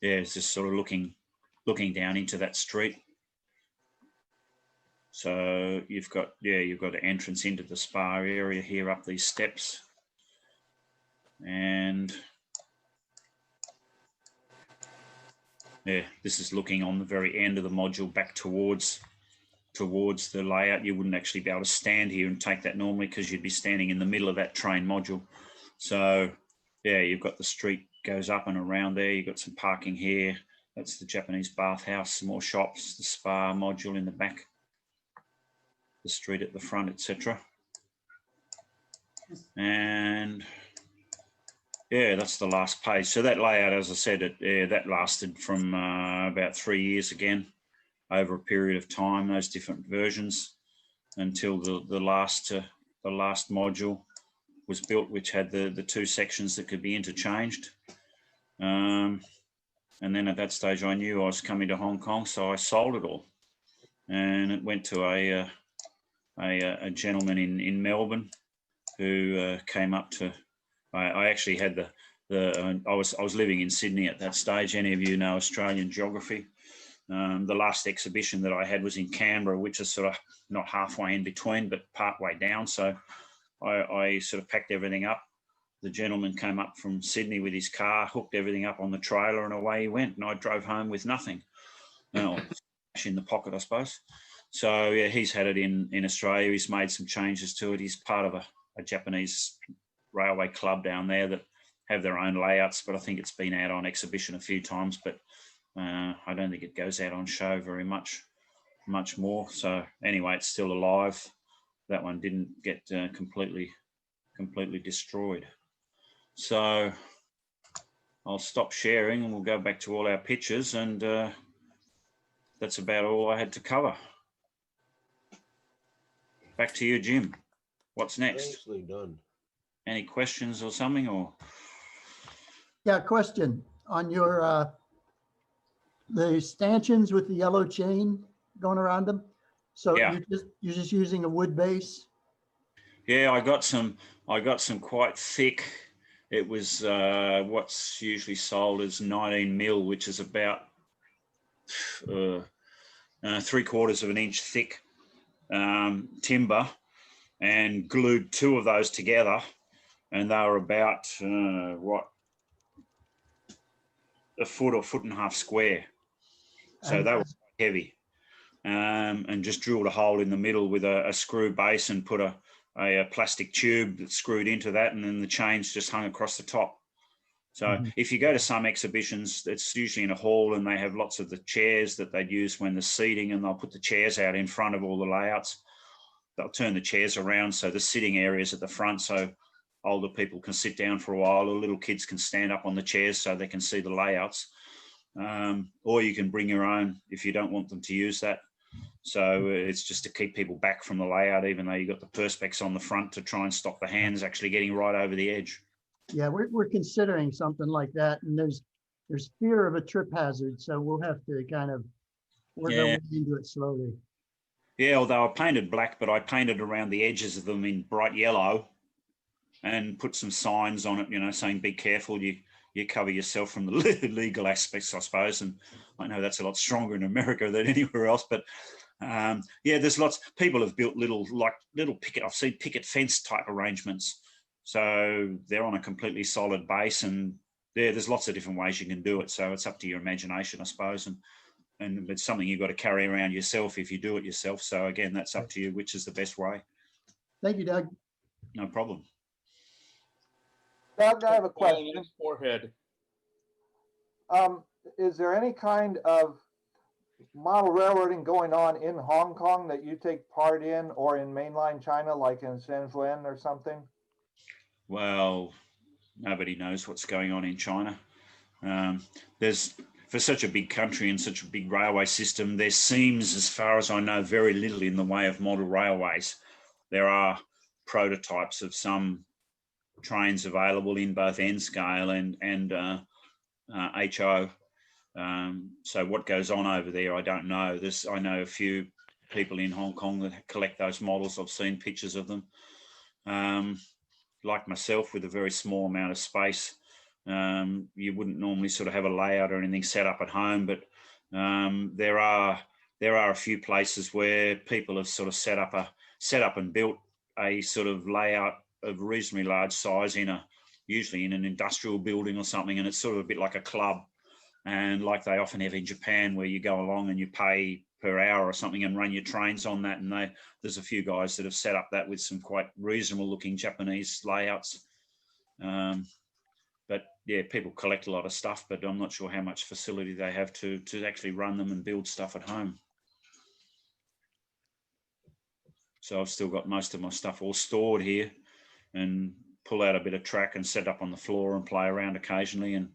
yeah, it's just sort of looking down into that street. So you've got an entrance into the spa area here up these steps. And yeah, this is looking on the very end of the module back towards the layout. You wouldn't actually be able to stand here and take that normally because you'd be standing in the middle of that train module. So yeah, you've got the street goes up and around there. You've got some parking here. That's the Japanese bathhouse, some more shops, the spa module in the back, the street at the front, etc. And yeah, that's the last page. So that layout, as I said, that lasted from about 3 years again, over a period of time, those different versions, until the last module was built, which had the two sections that could be interchanged. And then at that stage, I knew I was coming to Hong Kong, so I sold it all, and it went to a gentleman in Melbourne who came up to. I actually had I was living in Sydney at that stage. Any of you know Australian geography? The last exhibition that I had was in Canberra, which is sort of not halfway in between, but part way down. So I sort of packed everything up. The gentleman came up from Sydney with his car, hooked everything up on the trailer, and away he went. And I drove home with nothing. Cash in the pocket, I suppose. So yeah, he's had it in Australia. He's made some changes to it. He's part of a Japanese railway club down there that have their own layouts, but I think it's been out on exhibition a few times, but I don't think it goes out on show very much more. So anyway, it's still alive. That one didn't get completely destroyed. So I'll stop sharing and we'll go back to all our pictures, and that's about all I had to cover. Back to you, Jim. What's next? Nicely done. Any questions or something? Or Yeah, question on your the stanchions with the yellow chain going around them. So Yeah. you're just using a wood base? yeah, I got some quite thick. It was what's usually sold as 19 mil, which is about 3/4 of an inch thick timber, and glued two of those together, and they were about a foot or foot and a half square. So And- they were quite heavy, and just drilled a hole in the middle with a screw base and put a plastic tube that's screwed into that, and then the chains just hung across the top. So if you go to some exhibitions, it's usually in a hall, and they have lots of the chairs that they'd use when there's seating, and they'll put the chairs out in front of all the layouts. They'll turn the chairs around so the sitting areas at the front, so older people can sit down for a while, or little kids can stand up on the chairs so they can see the layouts. Or you can bring your own if you don't want them to use that. So it's just to keep people back from the layout, even though you've got the perspex on the front to try and stop the hands actually getting right over the edge. Yeah, we're considering something like that, and there's fear of a trip hazard, so we'll have to kind of work our way into it slowly. Yeah, although I painted black, but I painted around the edges of them in bright yellow and put some signs on it, you know, saying be careful, you cover yourself from the legal aspects, I suppose. And I know that's a lot stronger in America than anywhere else, but yeah, there's lots. People have built little picket. I've seen picket fence type arrangements, so they're on a completely solid base, and there's lots of different ways you can do it. So it's up to your imagination, I suppose, and it's something you've got to carry around yourself if you do it yourself. So again, that's up to you, which is the best way. Thank you, Doug. No problem. Doug, I have a Oil on question. his forehead. Is there any kind of model railroading going on in Hong Kong that you take part in, or in mainland China, like in Shenzhen or something? Well, nobody knows what's going on in China. There's for such a big country and such a big railway system, there seems, as far as I know, very little in the way of model railways. There are prototypes of some trains available in both N scale and HO. So what goes on over there, I don't know. I know a few people in Hong Kong that collect those models. I've seen pictures of them. Like myself, with a very small amount of space, you wouldn't normally sort of have a layout or anything set up at home, but there are a few places where people have sort of set up and built a sort of layout of reasonably large size usually in an industrial building or something, and it's sort of a bit like a club, and like they often have in Japan, where you go along and you pay per hour or something and run your trains on that. And there's a few guys that have set up that with some quite reasonable looking Japanese layouts. But yeah, people collect a lot of stuff, but I'm not sure how much facility they have to actually run them and build stuff at home. So I've still got most of my stuff all stored here, and pull out a bit of track and set up on the floor and play around occasionally, and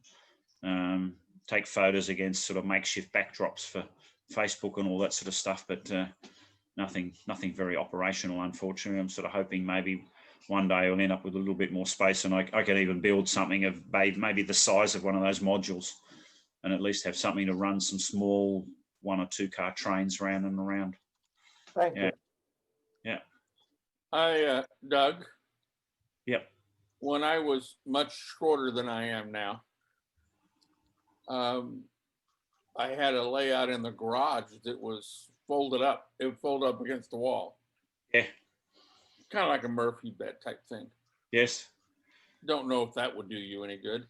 take photos against sort of makeshift backdrops for Facebook and all that sort of stuff, but nothing very operational, unfortunately. I'm sort of hoping maybe one day I'll end up with a little bit more space, and I can even build something of maybe the size of one of those modules, and at least have something to run some small 1 or 2 car trains round and around. Thank you. Hi, Doug. Yep. When I was much shorter than I am now, I had a layout in the garage that was folded up. It would fold up against the wall. Yeah. Kind of like a Murphy bed type thing. Yes. Don't know if that would do you any good.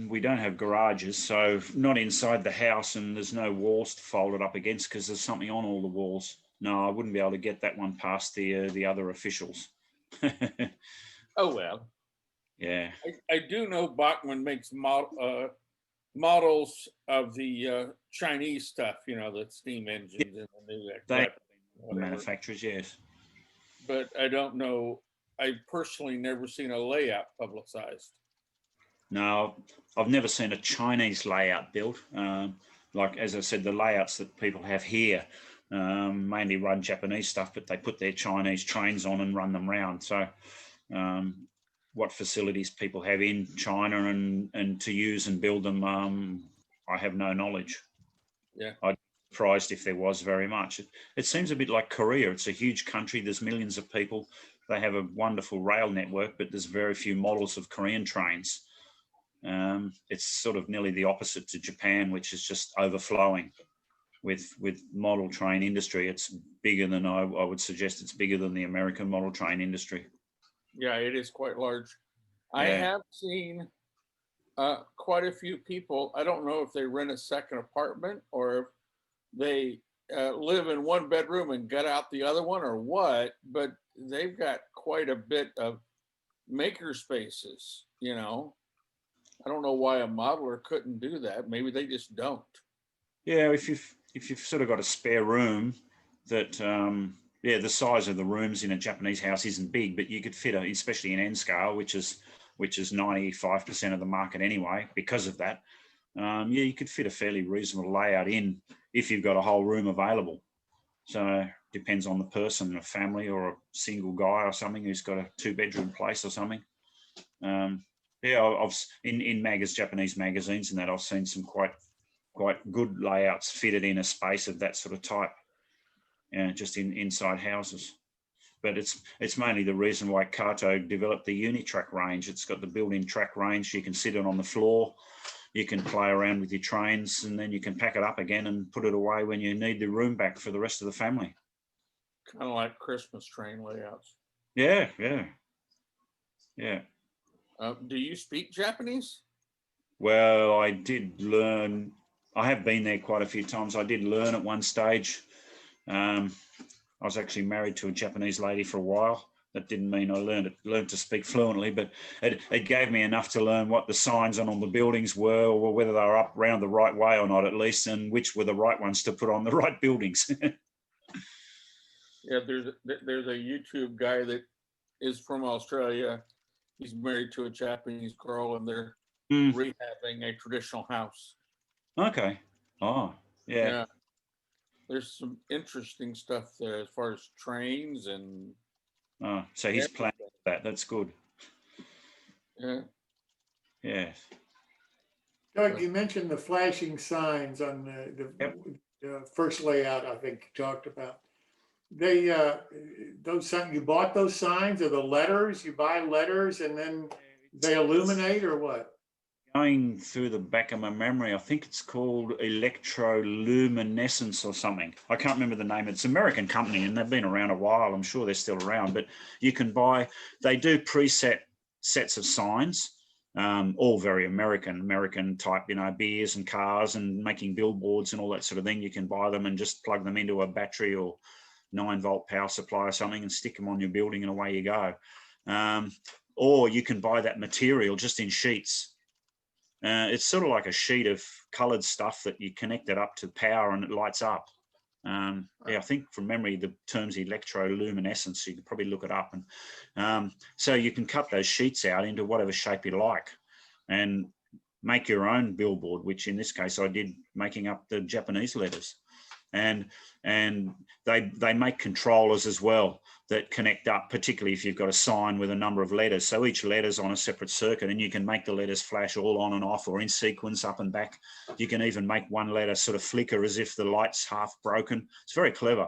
We don't have garages, so not inside the house, and there's no walls to fold it up against because there's something on all the walls. No, I wouldn't be able to get that one past the other officials. Oh, well. Yeah. I do know Bachmann makes models of the Chinese stuff, the steam engines and the new They whatever. manufacturers, yes. But I don't know. I've personally never seen a layout publicized. No, I've never seen a Chinese layout built. Like, as I said, the layouts that people have here mainly run Japanese stuff, but they put their Chinese trains on and run them round. So what facilities people have in China and to use and build them, I have no knowledge. Yeah. I'd be surprised if there was very much. It seems a bit like Korea. It's a huge country. There's millions of people. They have a wonderful rail network, but there's very few models of Korean trains. It's sort of nearly the opposite to Japan, which is just overflowing with model train industry. It's bigger than I would suggest. It's bigger than the American model train industry. Yeah, it is quite large. I have seen quite a few people. I don't know if they rent a second apartment or if they live in one bedroom and gut out the other one or what, but they've got quite a bit of maker spaces, I don't know why a modeler couldn't do that. Maybe they just don't. Yeah, if you've sort of got a spare room that, the size of the rooms in a Japanese house isn't big, but you could fit, especially in N scale, which is 95% of the market anyway, because of that. You could fit a fairly reasonable layout in if you've got a whole room available. So depends on the person, a family or a single guy or something who's got a 2-bedroom place or something. I've in Japanese magazines and that I've seen some quite good layouts fitted in a space of that sort of type, just inside houses. But it's mainly the reason why Kato developed the Unitrack range. It's got the built-in track range. You can sit it on the floor. You can play around with your trains, and then you can pack it up again and put it away when you need the room back for the rest of the family. Kind of like Christmas train layouts. Yeah. Do you speak Japanese? Well, I did learn. I have been there quite a few times. I did learn at one stage. I was actually married to a Japanese lady for a while. That didn't mean I learned to speak fluently, but it gave me enough to learn what the signs on all the buildings were, or whether they were up round the right way or not, at least, and which were the right ones to put on the right buildings. Yeah, there's a YouTube guy that is from Australia. He's married to a Japanese girl, and they're Mm, rehabbing a traditional house. okay. Oh, yeah. Yeah. There's some interesting stuff there as far as trains and Oh, so he's planning everything. that. That's good. Yeah. Yeah. Doug, you mentioned the flashing signs on Yep. the first layout, I think you talked about. They, those signs, you bought those signs or the letters, you buy letters and then they illuminate or what? Going through the back of my memory, I think it's called electroluminescence or something. I can't remember the name. It's an American company and they've been around a while. I'm sure they're still around, but you can buy, they do preset sets of signs, all very American type, you know, beers and cars and making billboards and all that sort of thing. You can buy them and just plug them into a battery or 9-volt power supply or something and stick them on your building and away you go. Or you can buy that material just in sheets. It's sort of like a sheet of coloured stuff that you connect it up to power and it lights up. Yeah, I think from memory the term's electroluminescence. You could probably look it up, and so you can cut those sheets out into whatever shape you like, and make your own billboard. Which in this case I did, making up the Japanese letters, and they make controllers as well that connect up, particularly if you've got a sign with a number of letters. So each letter's on a separate circuit and you can make the letters flash all on and off or in sequence up and back. You can even make one letter sort of flicker as if the light's half broken. It's very clever.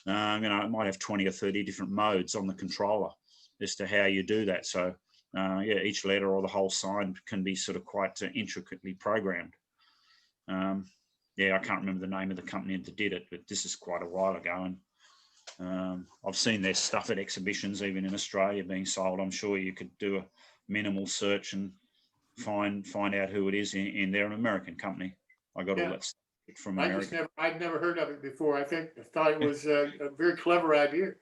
You know, it might have 20 or 30 different modes on the controller as to how you do that. So yeah, each letter or the whole sign can be sort of quite intricately programmed. Yeah, I can't remember the name of the company that did it, but this is quite a while ago. And I've seen their stuff at exhibitions, even in Australia, being sold. I'm sure you could do a minimal search and find out who it is in they're an American company. I got all that stuff from America. I'd never heard of it before. I thought it was a very clever idea.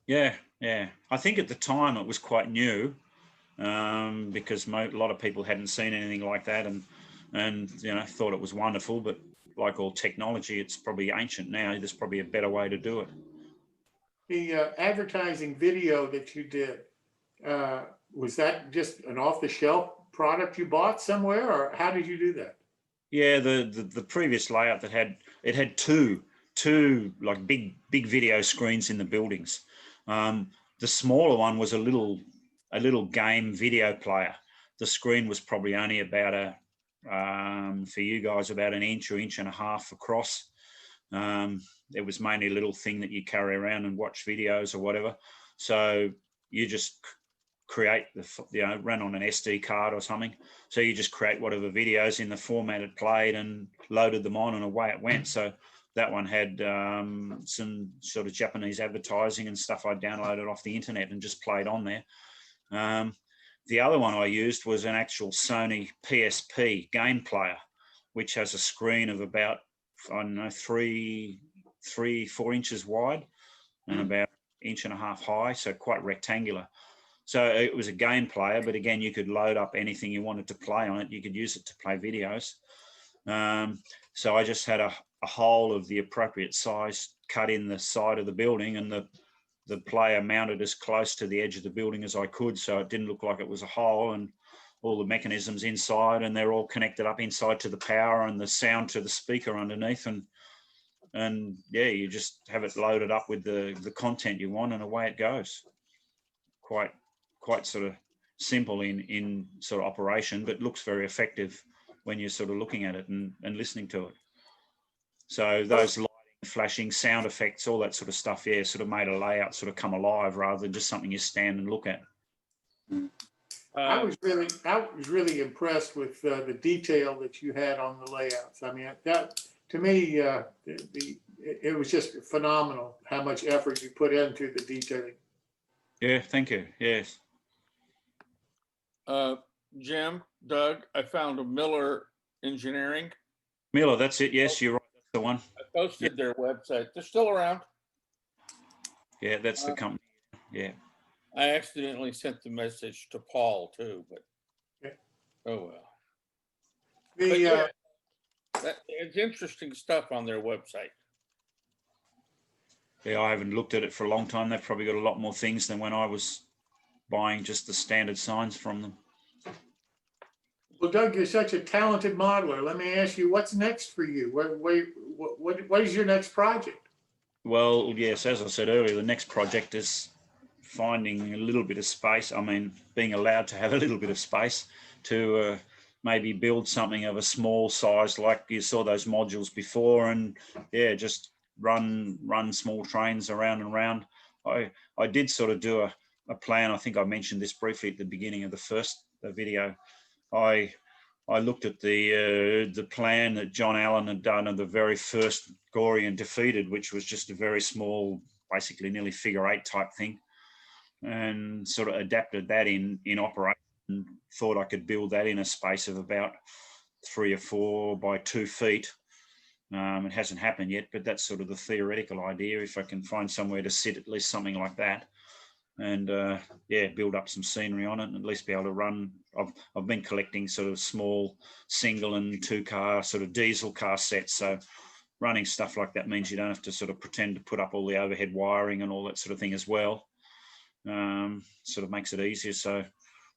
Yeah. I think at the time it was quite new, because a lot of people hadn't seen anything like that, and you know, thought it was wonderful. But like all technology, it's probably ancient now. There's probably a better way to do it. The advertising video that you did, was that just an off-the-shelf product you bought somewhere, or how did you do that? Yeah, the previous layout that had two like big video screens in the buildings. The smaller one was a little game video player. The screen was probably only about for you guys about an inch or inch and a half across. It was mainly a little thing that you carry around and watch videos or whatever. So you just create run on an SD card or something. So you just create whatever videos in the format it played and loaded them on, and away it went. So that one had some sort of Japanese advertising and stuff I downloaded off the internet and just played on there. The other one I used was an actual Sony PSP game player, which has a screen of about, I don't know, 4 inches wide and about 1.5 inches high, so quite rectangular. So it was a game player, but again, you could load up anything you wanted to play on it. You could use it to play videos. So I just had a hole of the appropriate size cut in the side of the building, and the player mounted as close to the edge of the building as I could, so it didn't look like it was a hole, and all the mechanisms inside, and they're all connected up inside to the power and the sound to the speaker underneath, and yeah, you just have it loaded up with the content you want, and away it goes. Quite sort of simple in sort of operation, but looks very effective when you're sort of looking at it and listening to it. So those lighting, flashing, sound effects, all that sort of stuff, yeah, sort of made a layout sort of come alive rather than just something you stand and look at. I was really impressed with the detail that you had on the layouts. I mean, that to me, it was just phenomenal how much effort you put into the detailing. Yeah, thank you. Yes. Jim, Doug, I found a Miller Engineering. Miller, that's it. Yes, you're right. That's the one. I posted their website. They're still around. Yeah, that's the company. Yeah. I accidentally sent the message to Paul too, but Okay. oh well. The But yeah, it's interesting stuff on their website. Yeah, I haven't looked at it for a long time. They've probably got a lot more things than when I was buying just the standard signs from them. Well, Doug, you're such a talented modeler. Let me ask you, what's next for you? What is your next project? Well, yes, as I said earlier, the next project is finding a little bit of space. I mean, being allowed to have a little bit of space to maybe build something of a small size, like you saw those modules before, and yeah, just run small trains around and around. I did sort of do a plan. I think I mentioned this briefly at the beginning of the first video. I looked at the plan that John Allen had done of the very first Gory and Defeated, which was just a very small, basically nearly figure-8 type thing, and sort of adapted that in operation. Thought I could build that in a space of about 3 or 4 by 2 feet. It hasn't happened yet, but that's sort of the theoretical idea. If I can find somewhere to sit, at least something like that, and yeah, build up some scenery on it, and at least be able to run. I've been collecting sort of small single and 2 car sort of diesel car sets. So running stuff like that means you don't have to sort of pretend to put up all the overhead wiring and all that sort of thing as well. Sort of makes it easier. So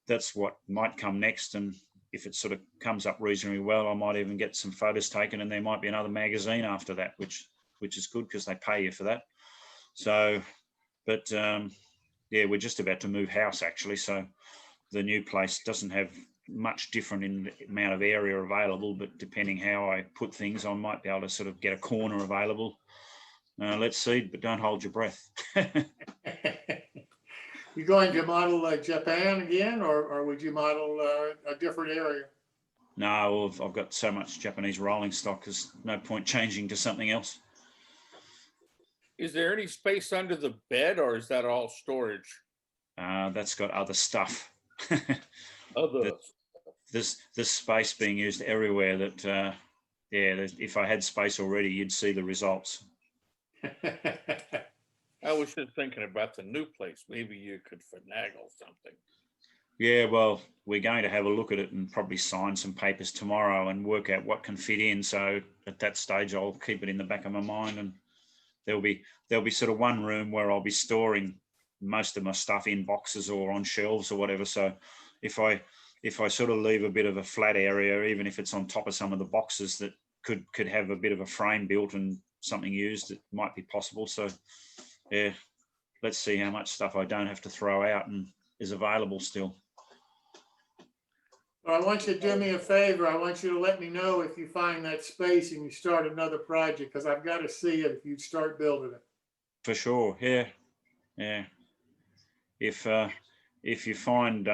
that's what might come next. And if it sort of comes up reasonably well, I might even get some photos taken, and there might be another magazine after that, which is good because they pay you for that. So, but yeah, we're just about to move house actually. So the new place doesn't have much different in the amount of area available, but depending how I put things, I might be able to sort of get a corner available. Let's see, but don't hold your breath. You going to model Japan again, or would you model a different area? No, I've got so much Japanese rolling stock, there's no point changing to something else. Is there any space under the bed, or is that all storage? That's got other stuff. Other. There's space being used everywhere that, yeah, if I had space already, you'd see the results. I was just thinking about the new place. Maybe you could finagle something. Yeah, well, we're going to have a look at it and probably sign some papers tomorrow and work out what can fit in. So at that stage, I'll keep it in the back of my mind, and there'll be sort of one room where I'll be storing most of my stuff in boxes or on shelves or whatever. So if I sort of leave a bit of a flat area, even if it's on top of some of the boxes that could have a bit of a frame built and something used, it might be possible. So yeah, let's see how much stuff I don't have to throw out and is available still. Well, I want you to do me a favor. I want you to let me know if you find that space and you start another project, because I've got to see it if you start building it. For sure, yeah, yeah. If you find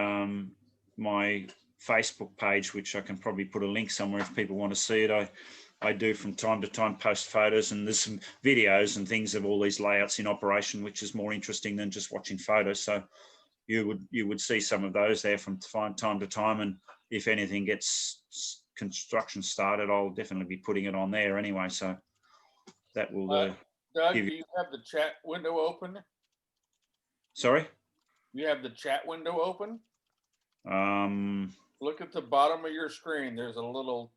my Facebook page, which I can probably put a link somewhere if people want to see it, I do from time to time post photos, and there's some videos and things of all these layouts in operation, which is more interesting than just watching photos. So you would see some of those there from time to time, and if anything gets construction started, I'll definitely be putting it on there anyway. So that will. Doug, do you have the chat window open? Sorry? You have the chat window open? Look at the bottom of your screen. There's a little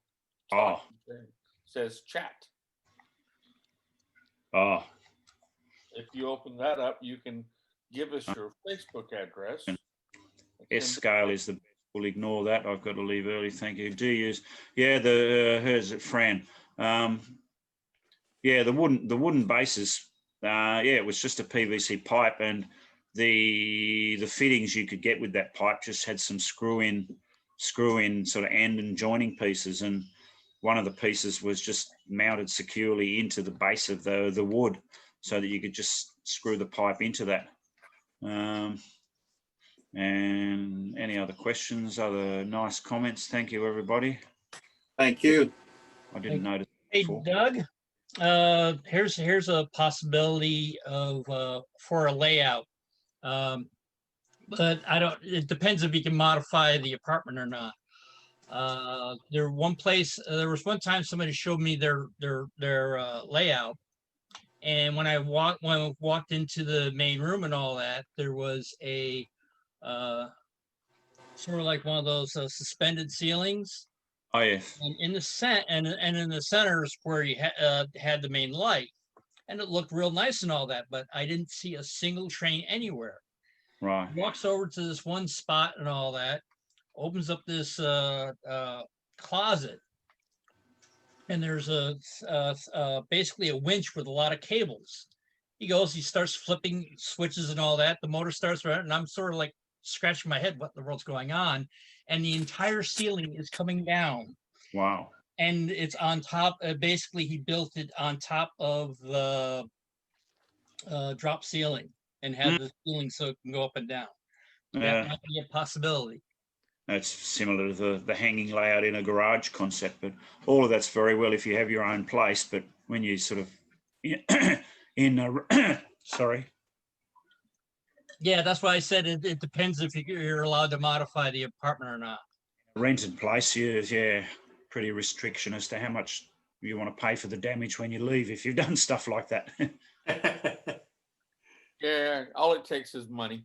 thing. Says chat. Oh. If you open that up, you can give us your Facebook address. S-scale is the best. We'll ignore that. I've got to leave early. Thank you. Do use, yeah, the here's it, Fran. Yeah, the wooden bases. Yeah, it was just a PVC pipe, and the fittings you could get with that pipe just had some screw in sort of end and joining pieces, and one of the pieces was just mounted securely into the base of the wood, so that you could just screw the pipe into that. And any other questions, other nice comments? Thank you, everybody. Thank you. I didn't notice Hey, before. Doug, here's a possibility of for a layout. But it depends if you can modify the apartment or not. There was one time somebody showed me their layout. And when I walked into the main room and all that, there was a sort of like one of those suspended ceilings. Oh yes. And in the center is where you had the main light, and it looked real nice and all that, but I didn't see a single train anywhere. Right. Walks over to this one spot and all that, opens up this closet, and there's basically a winch with a lot of cables. He goes, he starts flipping switches and all that. The motor starts running, and I'm sort of like scratching my head, what in the world's going on? And the entire ceiling is coming down. Wow. And it's on top. Basically, he built it on top of the drop ceiling and had the ceiling so it can go up and down. That might be a possibility. That's similar to the hanging layout in a garage concept, but all of that's very well if you have your own place. But when you sort of in a, sorry. Yeah, that's why I said it depends if you're allowed to modify the apartment or not. Rented place, yeah, pretty restriction as to how much you want to pay for the damage when you leave if you've done stuff like that. Yeah, all it takes is money.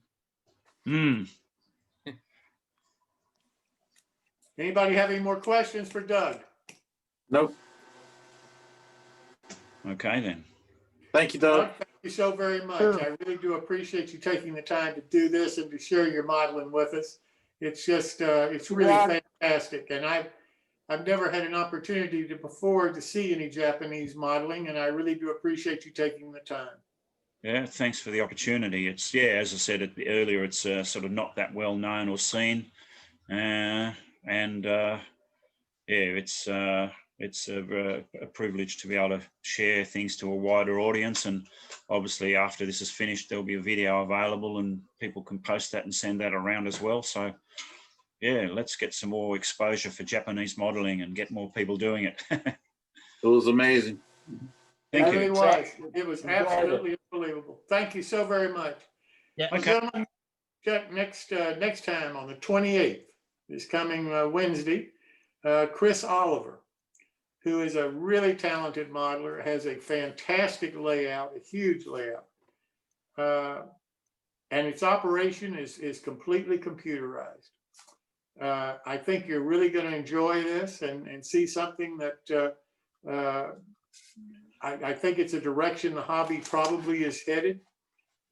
Anybody have any more questions for Doug? Nope. Okay, then. Thank you, Doug. Doug, thank you so very much. Sure. I really do appreciate you taking the time to do this and to share your modeling with us. It's just, it's really Yeah. fantastic. And I've never had an opportunity before to see any Japanese modeling, and I really do appreciate you taking the time. Yeah, thanks for the opportunity. It's, yeah, as I said earlier, it's sort of not that well known or seen. It's a privilege to be able to share things to a wider audience. And obviously after this is finished, there'll be a video available and people can post that and send that around as well. So yeah, let's get some more exposure for Japanese modeling and get more people doing it. It was amazing. Thank It you. really was. It was absolutely unbelievable. Thank you so very much. Yeah. Okay. Gentlemen, check next time on the 28th, this coming Wednesday, Chris Oliver, who is a really talented modeler, has a fantastic layout, a huge layout. And its operation is completely computerized. I think you're really going to enjoy this and see something that I think it's a direction the hobby probably is headed.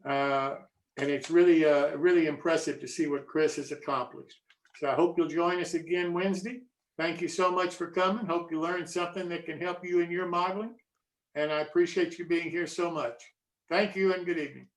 And it's really, really impressive to see what Chris has accomplished. So I hope you'll join us again Wednesday. Thank you so much for coming. Hope you learned something that can help you in your modeling. And I appreciate you being here so much. Thank you and good evening.